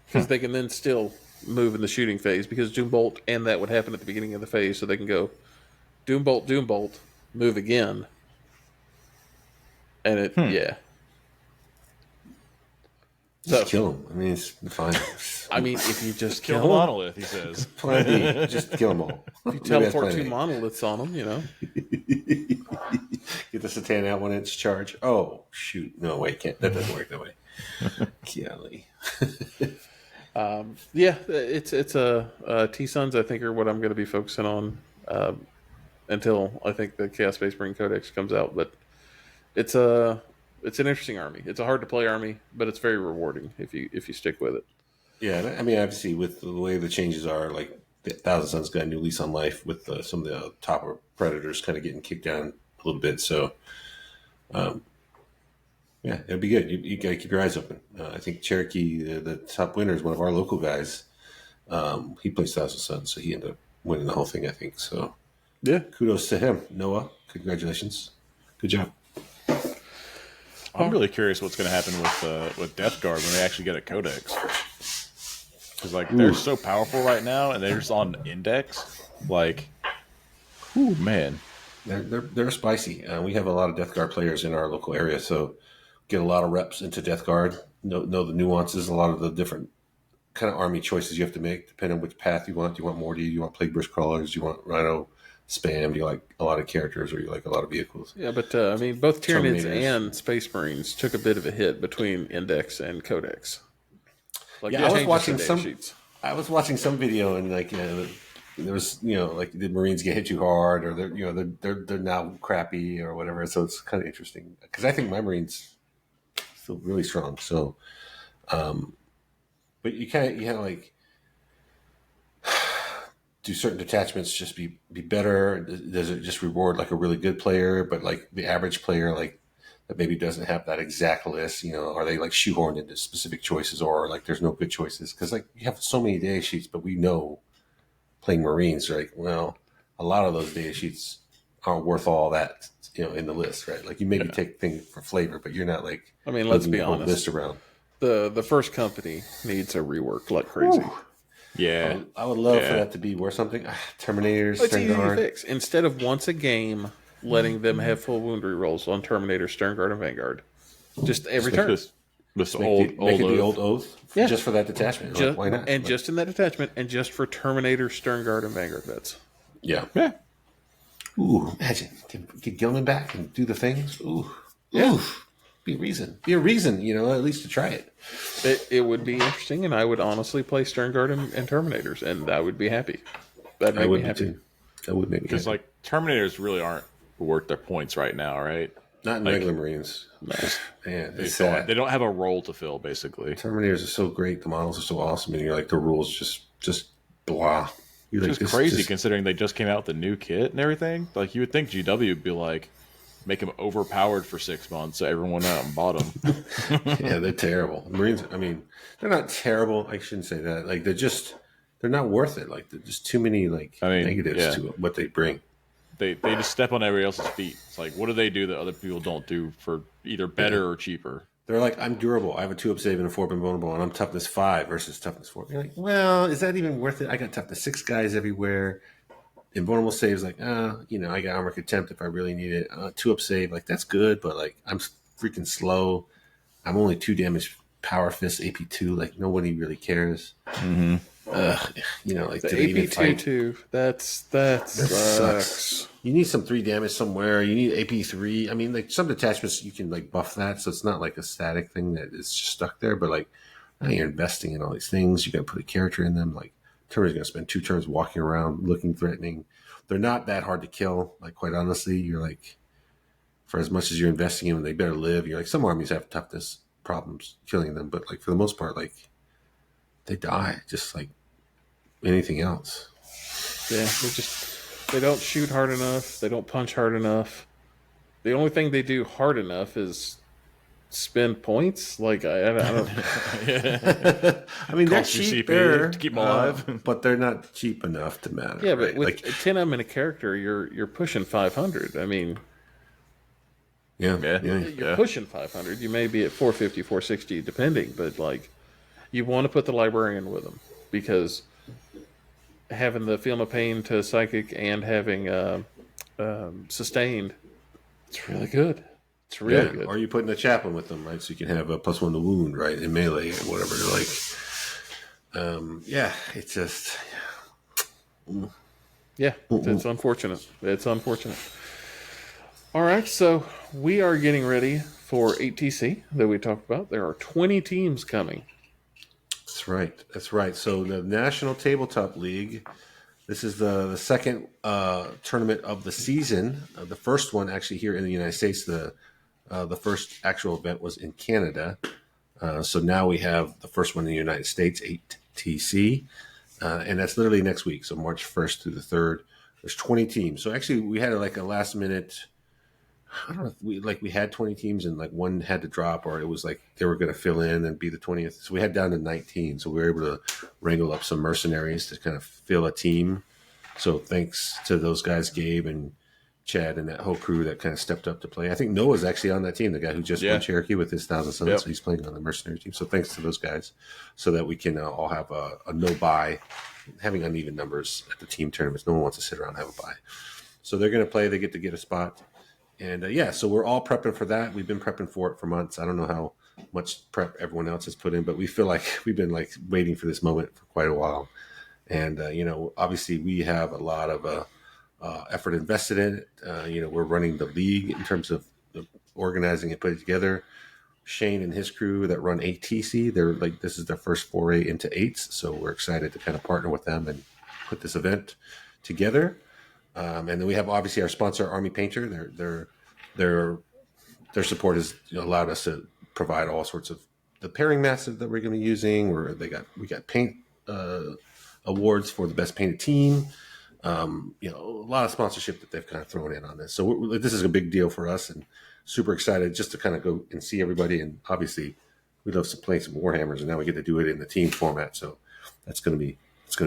because they can then still move in the shooting phase, because Doombolt and that would happen at the beginning of the phase, so they can go Doombolt, Doombolt, move again, and it yeah. Just kill them. I mean, it's fine. I mean, if you just Kill the kill them, monolith, he says. Plan B. Just kill them all. if you teleport 2 monoliths on them, Get the Satan out 1-inch charge. Oh shoot! No, wait, can't. That doesn't work that way. Golly. Yeah, it's a T-Suns, I think, are what I'm going to be focusing on until I think the Chaos Space Marine Codex comes out. But it's an interesting army. It's a hard to play army, but it's very rewarding if you stick with it. Yeah, I mean, obviously, with the way the changes are, like the Thousand Suns got a new lease on life with some of the top predators kind of getting kicked down a little bit. So, yeah, it'll be good. You got to keep your eyes open. I think Cherokee, the top winner, is one of our local guys. He plays Thousand Suns, so he ended up winning the whole thing, I think. So, Yeah, kudos to him. Noah, congratulations. Good job. I'm really curious what's going to happen with Death Guard when they actually get a codex. Because like they're so powerful right now, and they're just on index. Like, ooh man, They're spicy. We have a lot of Death Guard players in our local area, so get a lot of reps into Death Guard. Know the nuances, a lot of the different kind of army choices you have to make, depending on which path you want. Do you want Morty? Do you want Plague Burst Crawlers? Do you want Rhino Spam? Do you like a lot of characters, or you like a lot of vehicles? yeah, but I mean, both Tyranids Terminators. and Space Marines took a bit of a hit between Index and Codex. Like, Yeah, the I was changes watching to data some. sheets. I was watching some video, and like there was like did Marines get hit too hard, or they're now crappy or whatever. So it's kind of interesting because I think my Marines still really strong. So, but you kind of like do certain detachments just be better? Does it just reward like a really good player, but like the average player like that maybe doesn't have that exact list? Are they like shoehorned into specific choices, or like there's no good choices? Because like you have so many data sheets, but we know playing Marines, right? Well, a lot of those data sheets aren't worth all that, in the list, right? Like you maybe take things for flavor, but you're not like. I mean, let's moving be the whole honest. List around. The first company needs a rework like crazy. yeah. I would love for Yeah. that to be worth something. Terminators, It's easy to Vanguard. fix. Instead of once a game letting them have full wound rerolls on Terminator, Stern Guard, and Vanguard, just every turn. This Make old it the oath. old oath, Yeah. just for that detachment. Like, why not? And Like, just in that attachment, and just for Terminator, Stern Guard, and Vanguard vets. yeah. Yeah. Ooh, imagine get Gilman back and do the things. Ooh, Yeah. Ooh. Be a reason, at least to try it. It would be interesting, and I would honestly play Stern Guard and Terminators, and I would be happy. That'd I make would me be happy. too. That would make me Because happy. like Terminators really aren't worth their points right now, right? Not in regular Marines. Just, man, it's sad. They don't have a role to fill, basically. Terminators are so great. The models are so awesome, and you're like the rules just blah. You're Which like, is crazy considering they just came out with the new kit and everything. Like you would think GW would be like, make them overpowered for 6 months, so everyone went out and bought them. Yeah, they're terrible. Marines. I mean, they're not terrible. I shouldn't say that. Like they're not worth it. Like there's just too many negatives to what they bring. They just step on everybody else's feet. It's like, what do they do that other people don't do for either better or cheaper? They're like, I'm durable. I have a 2-up save and a 4-up invulnerable, and I'm toughness 5 versus toughness 4. You're like, well, is that even worth it? I got toughness 6 guys everywhere. Invulnerable saves like, I got armor contempt if I really need it. 2-up save, like that's good, but like I'm freaking slow. I'm only 2 damage power fist AP2. Like nobody really cares. Mm-hmm. Like The do they even AP2 fight? too. That Sucks. sucks. You need some 3 damage somewhere. You need AP3. I mean, like some detachments you can like buff that, so it's not like a static thing that is just stuck there. But like now you're investing in all these things. You got to put a character in them. Like Turner's going to spend 2 turns walking around looking threatening. They're not that hard to kill. Like quite honestly, you're like for as much as you're investing in them, they better live. You're like some armies have toughness problems killing them, but like for the most part, like they die just like anything else. Yeah, they don't shoot hard enough. They don't punch hard enough. The only thing they do hard enough is spend points. Like I don't. I mean, they're Cost you cheaper CP to keep them alive. but they're not cheap enough to matter. Yeah, but right? with like 10 of them in a character, you're pushing 500. I mean, yeah. you're pushing 500. You may be at 450, 460, depending. But like, you want to put the librarian with them because having the Feel No Pain to psychic and having sustained, it's really good. It's really good. Or you put in a chaplain with them, right? So you can have a +1 to wound, right, in melee or whatever. Like, it's just. Yeah, it's unfortunate. It's unfortunate. All right, so we are getting ready for 8TC that we talked about. There are 20 teams coming. That's right. So the National Tabletop League, this is the second tournament of the season. The first one actually here in the United States. The first actual event was in Canada. So now we have the first one in the United States, 8TC. And that's literally next week. So March 1st through the 3rd. There's 20 teams. So actually we had like a last minute, I don't know if we had 20 teams and like one had to drop, or it was like they were going to fill in and be the 20th. So we had down to 19. So we were able to wrangle up some mercenaries to kind of fill a team. So thanks to those guys, Gabe and Chad and that whole crew that kind of stepped up to play. I think Noah's actually on that team, the guy who just won Cherokee with his 1,000 summons. So he's playing on the mercenary team. So thanks to those guys, so that we can all have a no buy, having uneven numbers at the team tournaments. No one wants to sit around and have a buy. So they're going to play. They get to get a spot. And so we're all prepping for that. We've been prepping for it for months. I don't know how much prep everyone else has put in, but we feel like we've been like waiting for this moment for quite a while. And, obviously we have a lot of effort invested in it. We're running the league in terms of organizing and putting it together. Shane and his crew that run ATC, they're like, this is their first foray into eights. So we're excited to kind of partner with them and put this event together. And then we have obviously our sponsor, Army Painter. Their support has allowed us to provide all sorts of the pairing mats that we're going to be using. We got paint awards for the best painted team. A lot of sponsorship that they've kind of thrown in on this. So this is a big deal for us, and super excited just to kind of go and see everybody. And obviously, we love playing some Warhammers, and now we get to do it in the team format. So that's going to be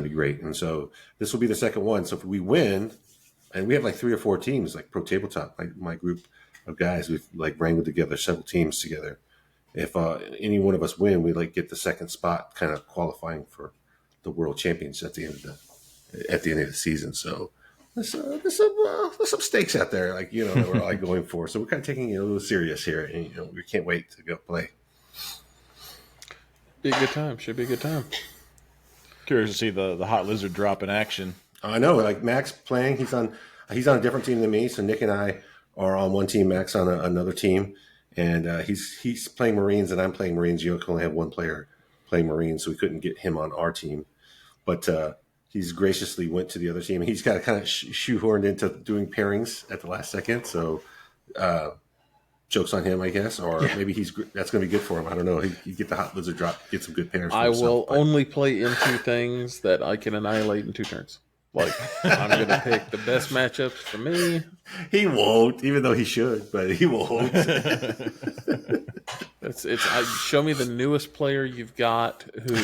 great. And so this will be the second one. So if we win. And we have like 3 or 4 teams, like Pro Tabletop, like my group of guys. We've like wrangled together several teams together. If any one of us win, we like get the second spot, kind of qualifying for the World Champions at the end of the season. So there's some stakes out there, like that we're like going for. So we're kind of taking it a little serious here, and we can't wait to go play. Be a good time. Should be a good time. Curious to see the Hot Lizard drop in action. I know, like Max playing, he's on a different team than me. So Nick and I are on one team, Max on another team, and he's playing Marines and I'm playing Marines. You can only have one player playing Marines, so we couldn't get him on our team. But he's graciously went to the other team. He's got kind of shoehorned into doing pairings at the last second. So jokes on him, I guess, or maybe that's going to be good for him. I don't know. He get the Hot Lizard drop, get some good pairs. I will only play into things that I can annihilate in 2 turns. Like, I'm going to pick the best matchups for me. He won't, even though he should, but he won't. Show me the newest player you've got who,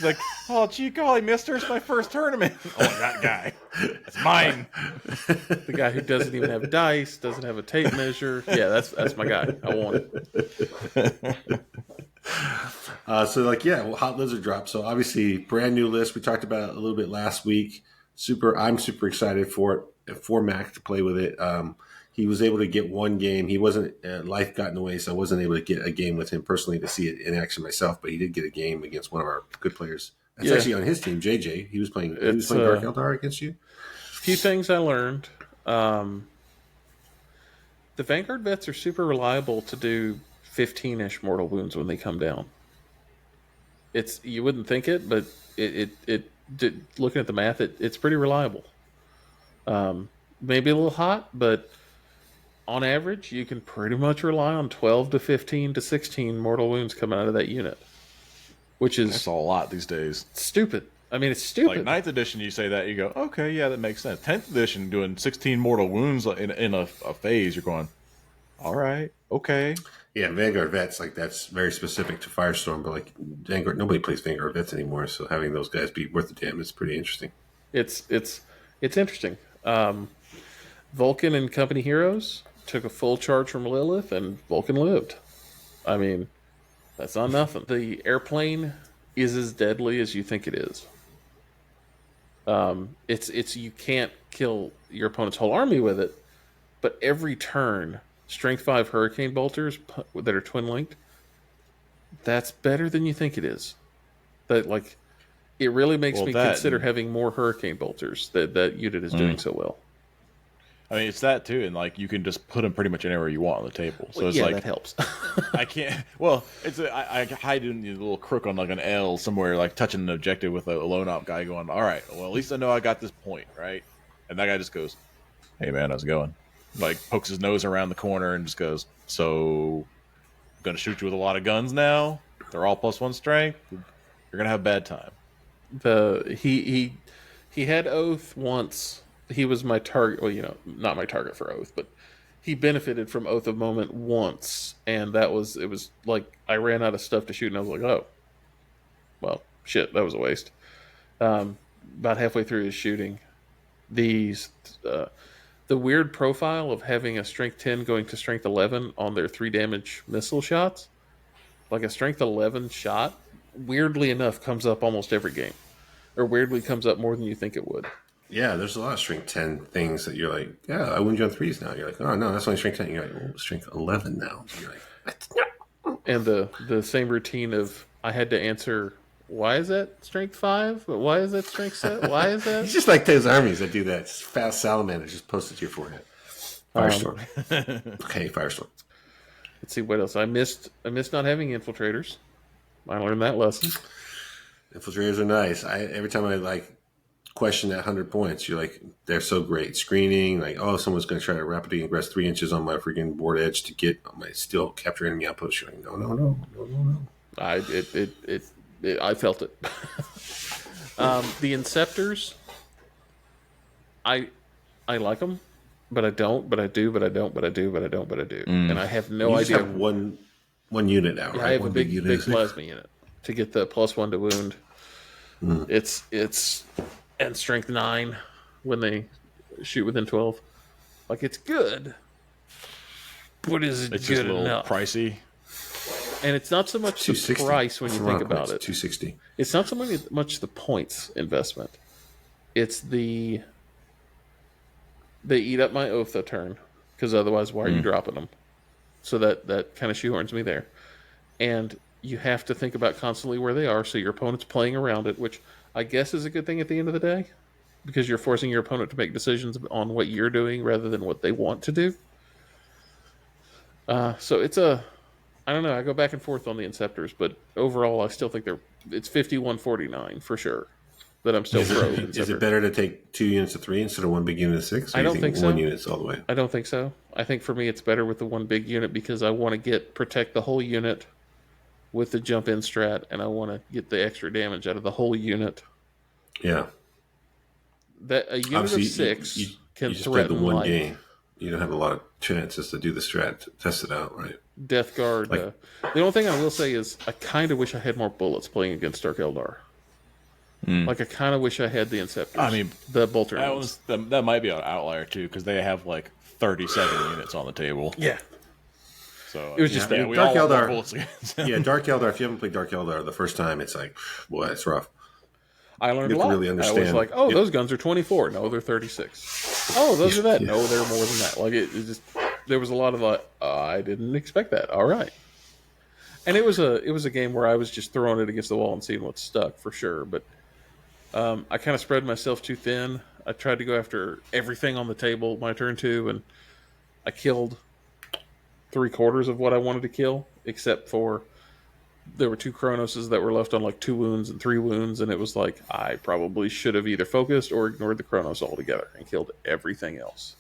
Like, oh, gee golly, mister, it's my first tournament. Oh, that guy. It's mine. The guy who doesn't even have dice, doesn't have a tape measure. Yeah, that's my guy. I want it. Hot Lizard dropped. So obviously, brand new list. We talked about it a little bit last week. I'm super excited for it, for Mac to play with it. He was able to get one game. He wasn't life got in the way, so I wasn't able to get a game with him personally to see it in action myself. But he did get a game against one of our good players. That's actually on his team, JJ. He was playing. He was playing Dark Eldar against you. Few things I learned. The Vanguard vets are super reliable to do 15-ish mortal wounds when they come down. You wouldn't think it, but looking at the math, it's pretty reliable. Maybe a little hot, but on average, you can pretty much rely on 12 to 15 to 16 mortal wounds coming out of that unit, which is That's a lot these days. stupid. I mean, it's stupid. Like 9th edition, you say that, you go, okay, yeah, that makes sense. 10th edition, doing 16 mortal wounds in a phase, you're going, all right, okay. Yeah, Vanguard vets, like, that's very specific to Firestorm, but like Vanguard, nobody plays Vanguard vets anymore, so having those guys be worth the damn is pretty interesting. It's interesting. Vulcan and Company Heroes took a full charge from Lilith, and Vulcan lived. I mean, that's not nothing. The airplane is as deadly as you think it is. It's you can't kill your opponent's whole army with it, but every turn, Strength 5 Hurricane Bolters that are twin linked, that's better than you think it is. That, like, it really makes me consider having more Hurricane Bolters. That unit is doing so well. I mean, it's that too, and like you can just put them pretty much anywhere you want on the table. So it's like that helps. I can't. Well, I hide in the little crook on like an L somewhere, like touching an objective with a lone op guy going, all right, well, at least I know I got this point, right? And that guy just goes, hey man, how's it going? Like pokes his nose around the corner and just goes, so I'm gonna shoot you with a lot of guns now. They're all +1 strength. You're gonna have a bad time. He had Oath once. He was my target. Well, not my target for Oath, but he benefited from Oath of Moment once, and it was like I ran out of stuff to shoot, and I was like, oh, well, shit, that was a waste. About halfway through his shooting, the weird profile of having a strength 10 going to strength 11 on their 3 damage missile shots, like a strength 11 shot, weirdly enough comes up almost every game, or weirdly comes up more than you think it would. Yeah, there's a lot of strength 10 things that you're like, yeah, I wound you on 3s now. You're like, oh no, that's only strength 10. You're like, well, strength 11 now. You're like, what? And the same routine of I had to answer, why is that strength 5? But why is that strength 7? Why is that? It's just like those armies that do that. Just fast salamander just posted to your forehead. Firestorm. Okay, Firestorm. Let's see what else. I missed not having infiltrators. I learned that lesson. Infiltrators are nice. Every time I question that 100 points, you're like, they're so great. Screening, like, oh, someone's going to try to rapidly ingress 3 inches on my freaking board edge to get my still capture enemy outpost. You're like, no. I felt it. The Inceptors, I like them, but I don't. But I do. But I don't. But I do. But I don't. But I do. And I have no idea. Have one unit now, right? I have one a big plasma unit to get the +1 to wound. It's and strength 9 when they shoot within 12. Like, it's good, but is it It's good just a little enough? Pricey. And it's not so much the price when you think about it. 260. It's not so much the points investment. It's they eat up my Oath a turn, because otherwise why are you dropping them? So that kind of shoehorns me there. And you have to think about constantly where they are, so your opponent's playing around it, which I guess is a good thing at the end of the day, because you're forcing your opponent to make decisions on what you're doing rather than what they want to do. So I don't know, I go back and forth on the Inceptors, but overall I still think it's 51-49 for sure. That I'm still pro. Is it better to take 2 units of 3 instead of 1 big unit of 6? Or I don't think so. 1 unit's all the way. I don't think so. I think for me it's better with the 1 big unit, because I want to protect the whole unit with the jump in strat, and I want to get the extra damage out of the whole unit. Yeah. That a unit Obviously, of 6 can you just threaten the one life. game. You don't have a lot of chances to do the strat, to test it out, right? Death Guard. The only thing I will say is I kind of wish I had more bullets playing against Dark Eldar. Like I kind of wish I had the Inceptors. I mean, the bolter. that might be an outlier too, because they have like 37 units on the table. Yeah. So it was just yeah, that. we Dark all want Eldar. bullets against them. Yeah, Dark Eldar. If you haven't played Dark Eldar the first time, it's like, boy, it's rough. I learned a You have lot. to really I was understand. like, oh, those guns are 24. No, they're 36. Oh, those are that. No, they're more than that. Like it just, there was a lot of like, I didn't expect that. All right. And it was a game where I was just throwing it against the wall and seeing what stuck for sure. But I kind of spread myself too thin. I tried to go after everything on the table my turn 2, and I killed 3/4 of what I wanted to kill, except for there were 2 Chronoses that were left on like 2 wounds and 3 wounds, and it was like I probably should have either focused or ignored the Chronos altogether and killed everything else.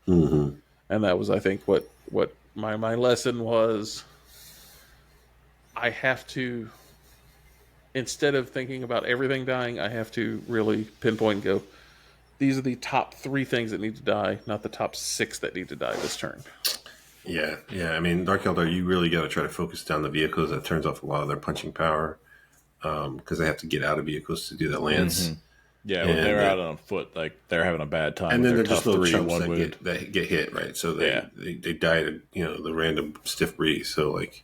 Mm-hmm. And that was, I think, what my lesson was. I have to, instead of thinking about everything dying, I have to really pinpoint and go, these are the top 3 things that need to die, not the top 6 that need to die this turn. Yeah. I mean, Dark Eldar, you really got to try to focus down the vehicles. That turns off a lot of their punching power because they have to get out of vehicles to do that lance. Mm-hmm. Yeah, when they're out on foot, like they're having a bad time. And then they're tough just little 3, chumps 1 wound. that get hit, right? So they die to the random stiff breeze. So like,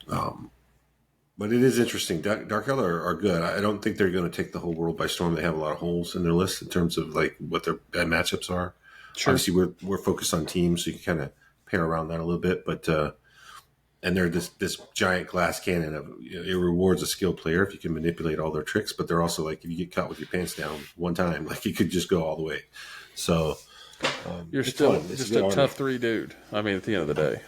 but it is interesting. Dark Eldar are good. I don't think they're going to take the whole world by storm. They have a lot of holes in their list in terms of like what their bad matchups are. Sure. Obviously, we're focused on teams, so you can kind of pair around that a little bit. But and they're this giant glass cannon of it rewards a skilled player if you can manipulate all their tricks. But they're also like if you get caught with your pants down one time, like you could just go all the way. So you're still just a tough 3 dude. I mean, at the end of the day.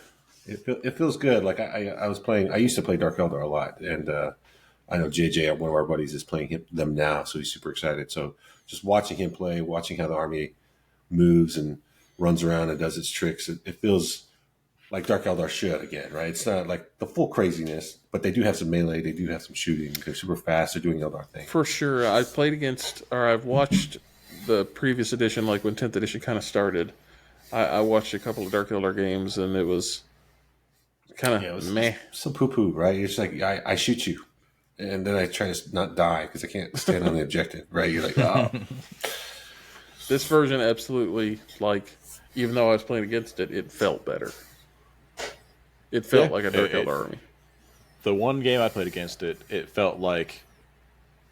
It feels good. Like I was playing. I used to play Dark Eldar a lot, and I know JJ, one of our buddies, is playing them now, so he's super excited. So just watching him play, watching how the army moves and runs around and does its tricks, it feels like Dark Eldar should again, right? It's not like the full craziness, but they do have some melee, they do have some shooting. They're super fast. They're doing Eldar things for sure. I've played against, or I've watched the previous edition, like when 10th edition kind of started. I watched a couple of Dark Eldar games, and it was kind of meh. So poo-poo, right? It's like, I shoot you, and then I try to not die because I can't stand on the objective, right? You're like, oh. This version absolutely, like, even though I was playing against it, it felt better. It felt like a Dark Eldar army. The one game I played against it, it felt like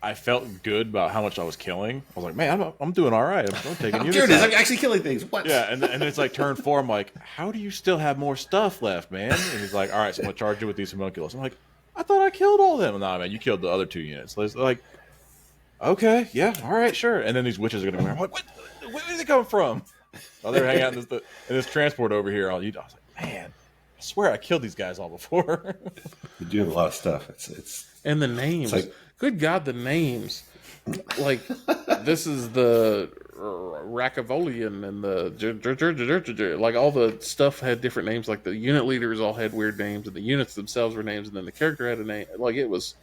I felt good about how much I was killing. I was like, man, I'm doing all right. I'm taking units. Here it is. I'm actually killing things. What? Yeah, and then it's like turn 4. I'm like, how do you still have more stuff left, man? And he's like, all right, so I'm going to charge you with these homunculus. I'm like, I thought I killed all of them. Nah, man, you killed the other 2 units. Like, okay, yeah, all right, sure. And then these witches are going to be like, where did they come from? Oh, they're hanging out in this transport over here. I was like, man, I swear I killed these guys all before. You do have a lot of stuff. It's and the names. Like, good God, the names. Like, this is the Rakavolian and the... Like, all the stuff had different names. Like, the unit leaders all had weird names, and the units themselves were names, and then the character had a name. Like, it was...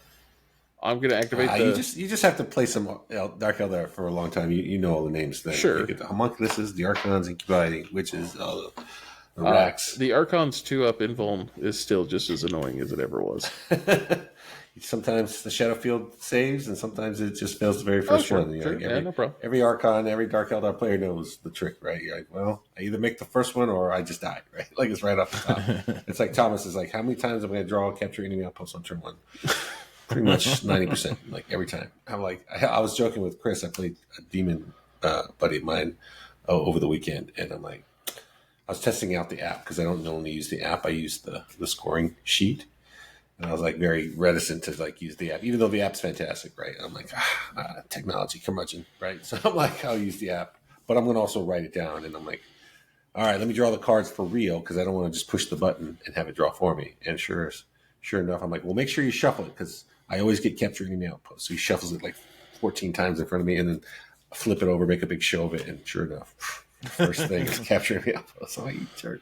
I'm going to activate the... You just have to play some Dark Eldar for a long time. You know all the names then. Sure. You get the homunculuses, the archons, incubi, witches, the racks. The Archon's 2-up invuln is still just as annoying as it ever was. Sometimes the Shadowfield saves, and sometimes it just fails the very first one. Sure. Like No problem. Every Archon, every Dark Eldar player knows the trick, right? You're like, well, I either make the first one or I just die, right? Like it's right off the top. It's like Thomas is like, how many times am I going to draw a capture enemy outpost on turn 1? Pretty much 90%, like every time. I'm like, I was joking with Chris. I played a demon buddy of mine over the weekend, and I'm like, I was testing out the app because I don't normally use the app. I use the scoring sheet. And I was like very reticent to like use the app, even though the app's fantastic, right? I'm like, technology curmudgeon, right? So I'm like, I'll use the app, but I'm going to also write it down. And I'm like, all right, let me draw the cards for real because I don't want to just push the button and have it draw for me. And sure enough, I'm like, well, make sure you shuffle it because I always get capture enemy outpost. So he shuffles it like 14 times in front of me and then flip it over, make a big show of it. And sure enough, the first thing is capture enemy outpost. So I eat turd.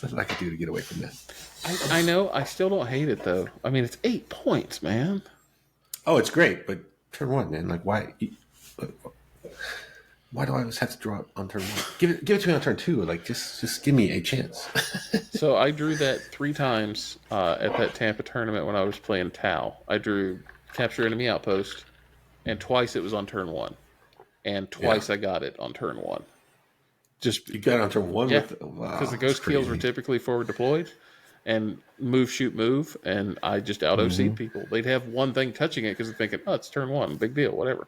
Nothing I could do to get away from that. I know. I still don't hate it, though. I mean, it's 8 points, man. Oh, it's great, but turn 1, man. Like, why do I always have to draw it on turn 1? Give it to me on turn 2. Like, just give me a chance. So I drew that 3 times at that Tampa tournament when I was playing Tau. I drew capture enemy outpost, and twice it was on turn 1, and twice I got it on turn 1. Just You got on turn 1 yeah, with wow, because the that's ghost kills were crazy. typically forward deployed, and move, shoot, move, and I just out OC'd people. They'd have one thing touching it because they're thinking, oh, it's turn 1, big deal, whatever.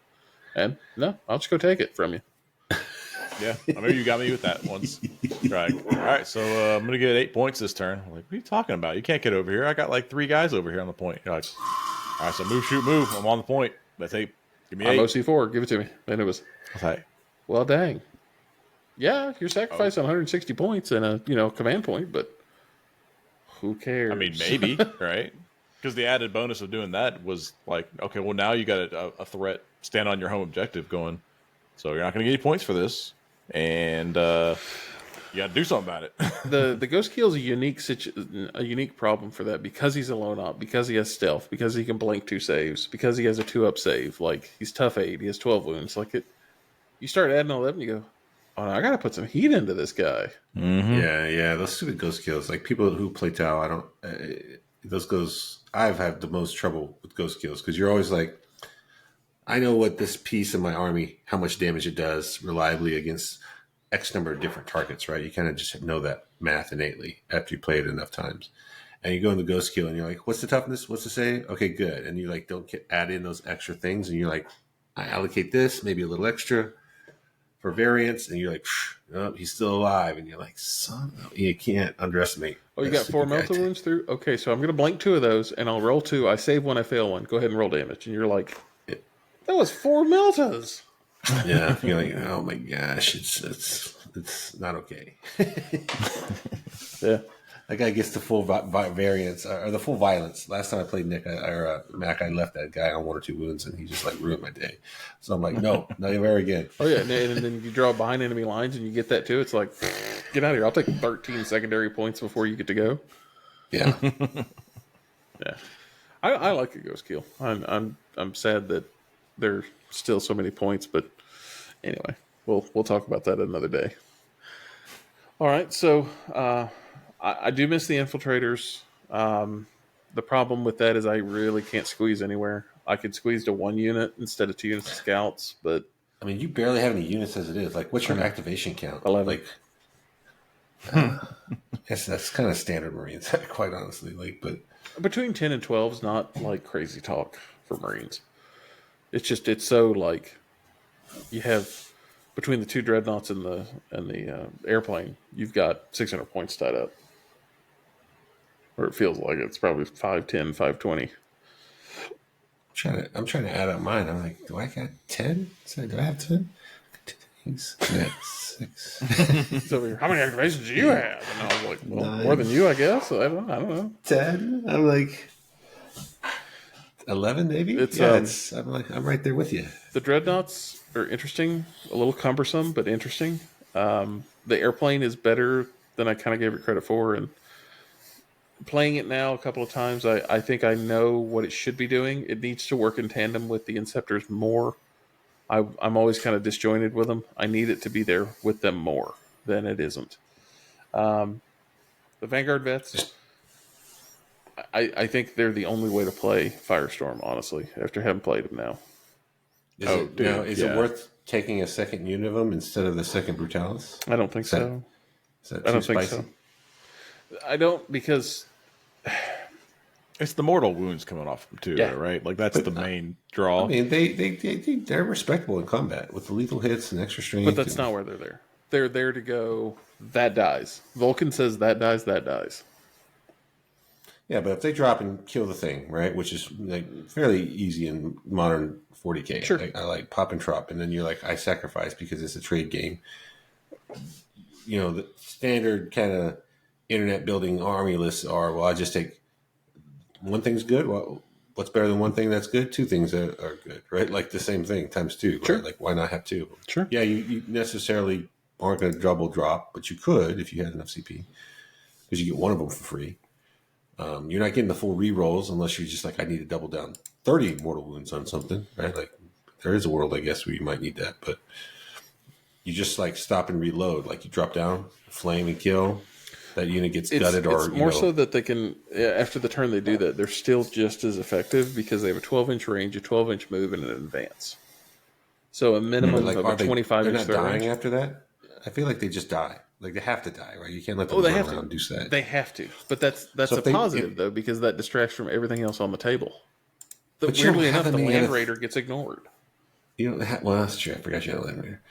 And no, I'll just go take it from you. Yeah, I remember you got me with that once. Right. All right, so I'm gonna get 8 points this turn. I'm like, what are you talking about? You can't get over here. I got like 3 guys over here on the point. You're like, all right, so move, shoot, move. I'm on the point. That's 8. Give me I'm 8. OC4, give it to me. And it was, I was like, well, dang. Yeah, you're sacrificing 160 points and a command point, but who cares? I mean, maybe, right? Because the added bonus of doing that was like, okay, well, now you got a threat, stand on your home objective going, so you're not going to get any points for this, and you got to do something about it. the ghost kill is a unique problem for that because he's a lone op, because he has stealth, because he can blink 2 saves, because he has a 2-up save. Like he's tough 8, he has 12 wounds. Like it, you start adding all that, and you go, oh, I got to put some heat into this guy. Yeah, those stupid ghost kills. Like people who play Tau, I don't. Those ghosts, I've had the most trouble with ghost kills because you're always like, I know what this piece of my army, how much damage it does reliably against X number of different targets, right? You kind of just know that math innately after you play it enough times. And you go in the ghost kill and you're like, what's the toughness? What's the save? Okay, good. And you like don't add in those extra things, and you're like, I allocate this, maybe a little extra for variance, and you're like, oh, he's still alive, and you're like, son, you can't underestimate. Oh, you got 4 melta wounds through? Okay, so I'm going to blank 2 of those, and I'll roll 2. I save 1, I fail 1. Go ahead and roll damage. And you're like, that was 4 meltas. Yeah, you're like, oh my gosh, it's not okay. Yeah. That guy gets the full variance or the full violence. Last time I played Mac, I left that guy on 1 or 2 wounds, and he just like ruined my day. So I'm like, no, not ever again. Oh yeah, and then you draw behind enemy lines, and you get that too. It's like, get out of here! I'll take 13 secondary points before you get to go. Yeah, yeah. I like a ghost kill. I'm sad that there's still so many points, but anyway, we'll talk about that another day. All right, so I do miss the infiltrators. The problem with that is I really can't squeeze anywhere. I could squeeze to 1 unit instead of 2 units of scouts, but I mean, you barely have any units as it is. Like, what's your activation count? 11. Like, that's kind of standard Marines, quite honestly. Like, but between 10 and 12 is not like crazy talk for Marines. It's so like you have between the 2 dreadnoughts and the airplane, you've got 600 points tied up. Or it feels like it's probably 510, 520. I'm trying to add up mine. I'm like, do I got 10? Do I have 10? 2 things. Yeah, 6. So how many activations do you have? And I was like, well, 9. More than you, I guess. I don't know. 10. I'm like 11, maybe. I'm right there with you. The dreadnoughts are interesting, a little cumbersome, but interesting. The airplane is better than I kind of gave it credit for, and playing it now a couple of times, I think I know what it should be doing. It needs to work in tandem with the Inceptors more. I'm always kind of disjointed with them. I need it to be there with them more than it isn't. The Vanguard vets, I think they're the only way to play Firestorm, honestly, after having played them now. Is it worth taking a second unit of them instead of the second Brutalis? I don't think so. I don't think so. I don't, because it's the mortal wounds coming off them too, right? Like that's the main draw. I mean, they're respectable in combat with the lethal hits and extra strength. But that's not where they're there. They're there to go, that dies. Vulcan says that dies, that dies. Yeah, but if they drop and kill the thing, right, which is like fairly easy in modern 40K. Sure. I like pop and drop, and then you're like, I sacrifice because it's a trade game. You know, the standard kind of internet building army lists are, well, I just take one thing's good. Well, what's better than one thing that's good? 2 things that are good, right? Like the same thing times 2. Sure. Right? Like, why not have 2? Sure. Yeah, you necessarily aren't going to double drop, but you could if you had enough CP because you get one of them for free. You're not getting the full re-rolls unless you're just like, I need to double down 30 mortal wounds on something, right? Like, there is a world, I guess, where you might need that, but you just like stop and reload. Like, you drop down, flame and kill. that unit gets gutted, it's more so that they can, after the turn they do that, they're still just as effective because they have a 12-inch range, a 12-inch move, and an advance. So a minimum of a 25-inch they're not threat dying range. after that. I feel like they just die. Like they have to die, right? You can't let them Oh, they run have around to. and do that. They have to. But that's So a if they- positive, if- though, because that distracts from everything else on the table. But you don't Weirdly have enough, that the many Land other- Raider gets ignored. You don't have, well, that's true. I forgot you had a Land Raider.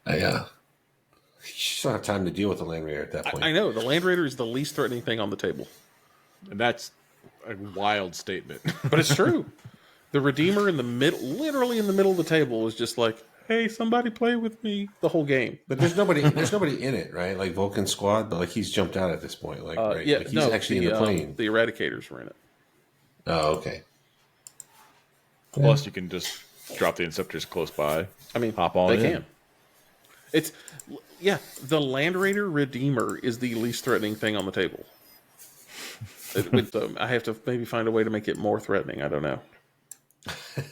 You just don't have time to deal with the Land Raider at that point. I know. The Land Raider is the least threatening thing on the table. And that's a wild statement. But it's true. The Redeemer in the middle, literally in the middle of the table, is just like, hey, somebody play with me the whole game. But there's nobody in it, right? Like Vulcan's squad, but like he's jumped out at this point. Like, right? Yeah, Like he's no, actually in the plane. The Eradicators were in it. Oh, okay. Plus, you can just drop the Inceptors close by. I mean, hop on they in. can. It's, yeah, the Land Raider Redeemer is the least threatening thing on the table. I have to maybe find a way to make it more threatening. I don't know.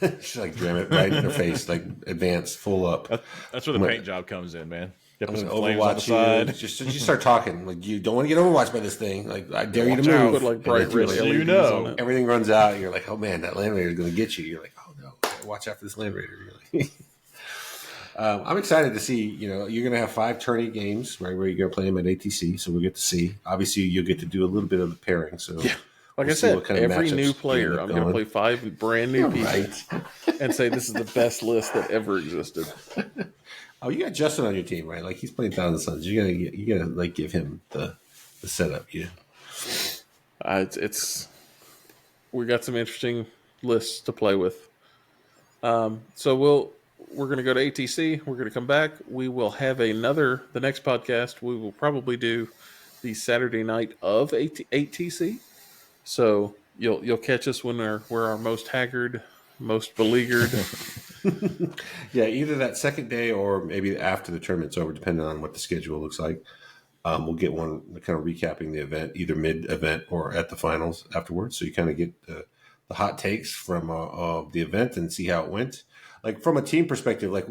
Just like jam it right in their face, like advance, full up. That's where the paint job comes in, man. You I'm put some gonna flames on the Overwatch side. you. Just start talking. Like you don't want to get overwatched by this thing. Like I dare you to Watch out. move. Put like And bright then you're red like, so you LEDs know. on it. everything runs out. And you're like, oh man, that Land Raider is going to get you. You're like, oh no, watch out for this Land Raider. You're like, I'm excited to see. You know, you're going to have 5 tourney games, right? Where you're going to play them at ATC, so we'll get to see. Obviously, you'll get to do a little bit of the pairing. So Yeah. Like we'll I see said, what kind of every matchups new you player, end up I'm going to going. play 5 brand new people Right. and say this is the best list that ever existed. Oh, you got Justin on your team, right? Like he's playing Thousand Suns. You gotta like give him the setup. Yeah. It's we got some interesting lists to play with. So we're going to go to ATC. We're going to come back. We will have the next podcast. We will probably do the Saturday night of ATC. So you'll catch us when we're our most haggard, most beleaguered. Yeah, either that second day or maybe after the tournament's over, depending on what the schedule looks like. We'll get one kind of recapping the event, either mid-event or at the finals afterwards. So you kind of get the hot takes from the event and see how it went. Like from a team perspective, like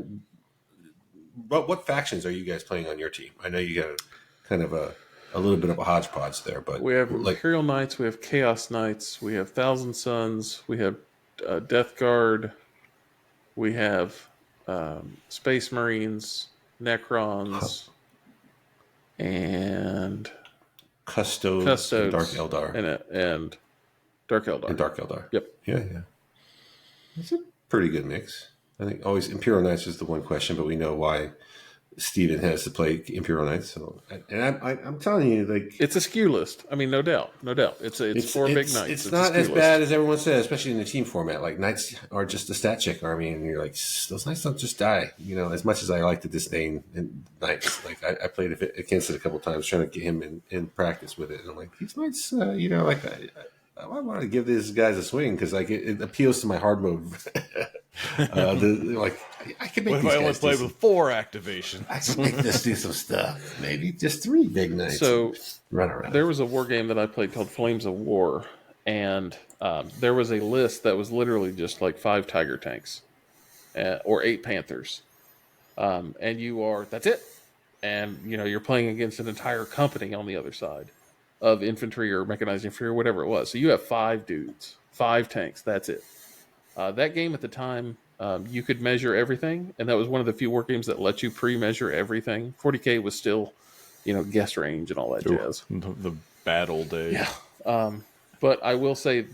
what factions are you guys playing on your team? I know you got kind of a little bit of a hodgepodge there, but We have like Imperial Knights, we have Chaos Knights, we have Thousand Suns, we have Death Guard, we have Space Marines, Necrons, and Custodes, and Dark Eldar, and Dark Eldar. and Dark Eldar. Yep. Yeah. It's a pretty good mix. I think always Imperial Knights is the one question, but we know why Steven has to play Imperial Knights. So, and I'm telling you, like It's a skew list. I mean, no doubt. It's 4 big knights. It's a not skew as list. bad as everyone says, especially in the team format. Like Knights are just a stat check army, and you're like, those Knights don't just die. You know, as much as I like to disdain Knights, like I played against it a couple times, trying to get him in practice with it, and I'm like, these Knights, you know, like I want to give these guys a swing because like it appeals to my hard mode. Like I can make What if these I only guys play do with 4 activation? I can make this do some stuff. Maybe just 3 big Knights. So run around. there was a war game that I played called Flames of War, and there was a list that was literally just like 5 Tiger tanks or 8 Panthers, and that's it. And you know you're playing against an entire company on the other side of infantry or mechanized infantry or whatever it was. So you have 5 dudes, 5 tanks. That's it. That game at the time, you could measure everything, and that was one of the few war games that let you pre-measure everything. 40K was still, guess range and all that jazz. The bad old days. Yeah. But I will say,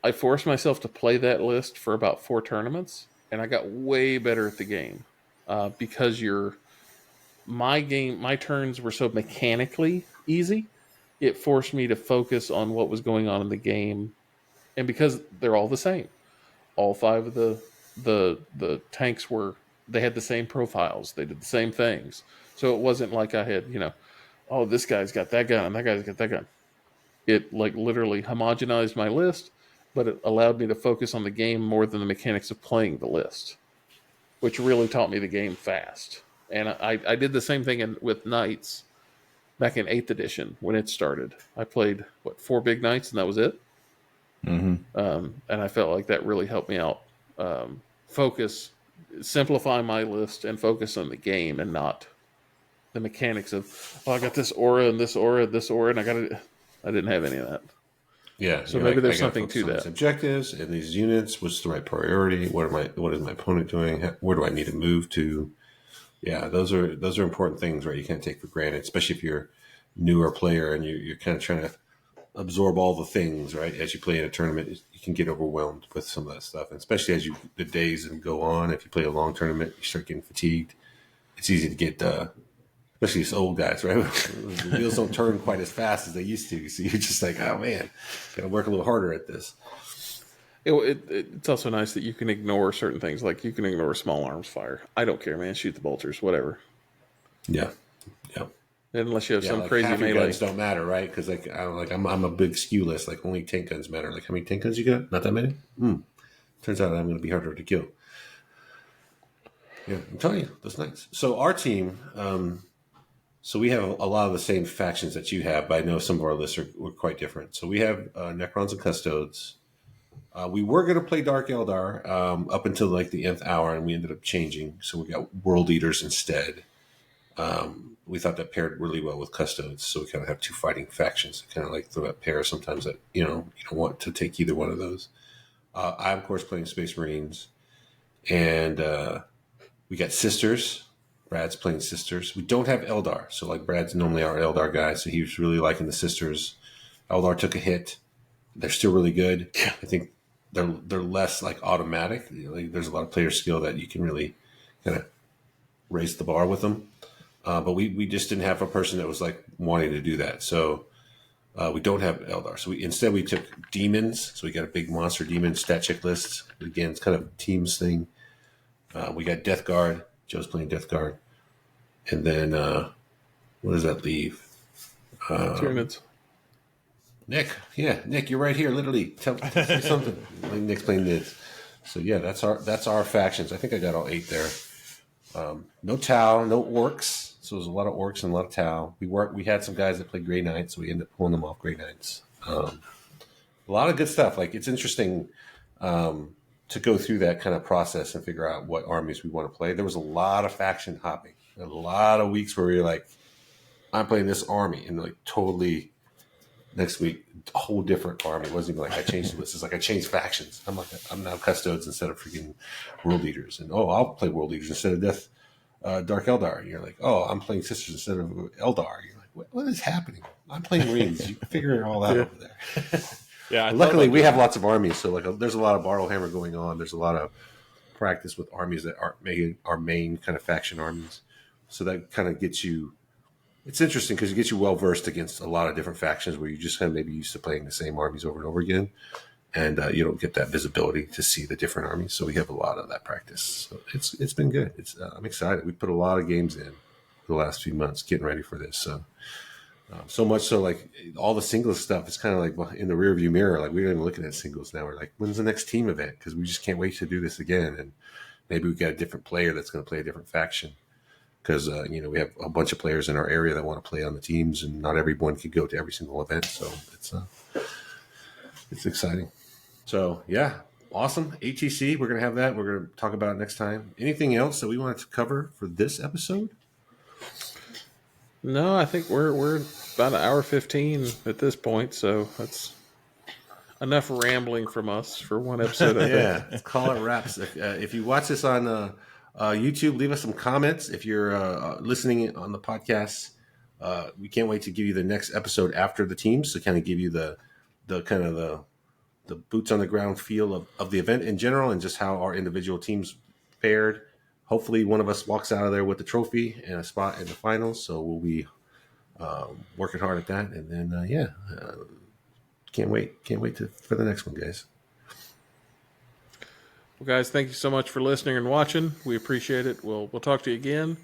I forced myself to play that list for about 4 tournaments, and I got way better at the game because my turns were so mechanically easy. It forced me to focus on what was going on in the game, and because they're all the same. All 5 of the tanks they had the same profiles. They did the same things. So it wasn't like I had, oh, this guy's got that gun and that guy's got that gun. It like literally homogenized my list, but it allowed me to focus on the game more than the mechanics of playing the list, which really taught me the game fast. And I did the same thing with Knights back in 8th edition when it started. I played, 4 big Knights, and that was it. Mm-hmm. And I felt like that really helped me out. Simplify my list and focus on the game and not the mechanics of, I got this aura and this aura and this aura, and I didn't have any of that. Yeah. So maybe there's something to These that. objectives and these units. What's the right priority? What is my opponent doing? Where do I need to move to? Yeah, those are important things, right? You can't take for granted, especially if you're a newer player and you're kind of trying to absorb all the things, right? As you play in a tournament, you can get overwhelmed with some of that stuff, and especially as the days and go on. If you play a long tournament, you start getting fatigued. It's easy to get, especially these old guys, right? The wheels don't turn quite as fast as they used to, so you're just like, oh man, got to work a little harder at this. It's also nice that you can ignore certain things, like you can ignore small arms fire. I don't care, man. Shoot the bolters, whatever. Yeah, yeah. Unless you have some like crazy half your melee. guns don't matter, right? Because I'm a big skew list. Like only tank guns matter. Like how many tank guns you got? Not that many. Turns out I'm going to be harder to kill. Yeah, I'm telling you, that's nice. So our team, so we have a lot of the same factions that you have, but I know some of our lists were quite different. So we have Necrons and Custodes. We were going to play Dark Eldar up until like the nth hour, and we ended up changing. So we got World Eaters instead. We thought that paired really well with Custodes, so we kind of have two fighting factions. Kind of like throw that pair sometimes that you don't want to take either one of those. I'm of course playing Space Marines, and we got Sisters. Brad's playing Sisters. We don't have Eldar, so like Brad's normally our Eldar guy, so he was really liking the Sisters. Eldar took a hit. They're still really good. I think they're less like automatic. Like, there's a lot of player skill that you can really kind of raise the bar with them. But we just didn't have a person that was like wanting to do that. So we don't have Eldar. So instead we took demons. So we got a big monster demon stat check list. Again, it's kind of a teams thing. We got Death Guard. Joe's playing Death Guard. And then what does that leave? Tyranids. Nick, you're right here. Literally, say something. Nick's playing Nids. So yeah, that's our factions. I think I got all 8 there. No Tau, no Orcs. So there's a lot of Orcs and a lot of Tau. We had some guys that played Grey Knights, so we ended up pulling them off Grey Knights. A lot of good stuff. Like it's interesting to go through that kind of process and figure out what armies we want to play. There was a lot of faction hopping. A lot of weeks where we were like, I'm playing this army, and like totally next week, a whole different army. It wasn't even like I changed the list. It's like I changed factions. I'm now Custodes instead of freaking World Eaters. And I'll play World Eaters instead of Dark Eldar. And you're like, I'm playing Sisters instead of Eldar. You're like, what is happening? I'm playing Marines. You can figure it all out over there. Yeah. Luckily, we have lots of armies. So like there's a lot of Borrowhammer going on. There's a lot of practice with armies that aren't making our main kind of faction armies. So that kind of gets you. It's interesting because it gets you well versed against a lot of different factions where you just kind of maybe used to playing the same armies over and over again, and you don't get that visibility to see the different armies. So we have a lot of that practice. So it's been good. I'm excited. We put a lot of games in the last few months getting ready for this. So much so like all the singles stuff is kind of like in the rearview mirror. Like we're not even looking at singles now. We're like, when's the next team event? Because we just can't wait to do this again. And maybe we got a different player that's going to play a different faction. Because we have a bunch of players in our area that want to play on the teams, and not everyone can go to every single event. So it's exciting. So yeah, awesome. ATC, we're gonna have that. We're gonna talk about it next time. Anything else that we wanted to cover for this episode? No, I think we're about an hour 15 at this point, so that's enough rambling from us for one episode. I Yeah, think. let's call it wraps. If you watch this on YouTube, leave us some comments. If you're listening on the podcast, we can't wait to give you the next episode after the teams to kind of give you the kind of the boots on the ground feel of the event in general and just how our individual teams fared. Hopefully one of us walks out of there with the trophy and a spot in the finals. So we'll be working hard at that. And then, can't wait for the next one, guys. Well, guys, thank you so much for listening and watching. We appreciate it. We'll talk to you again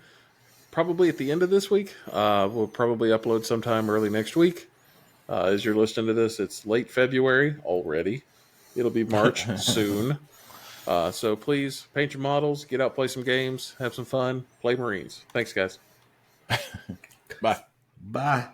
probably at the end of this week. We'll probably upload sometime early next week. As you're listening to this, it's late February already. It'll be March soon. So please paint your models, get out, play some games, have some fun, play Marines. Thanks, guys. Bye. Bye.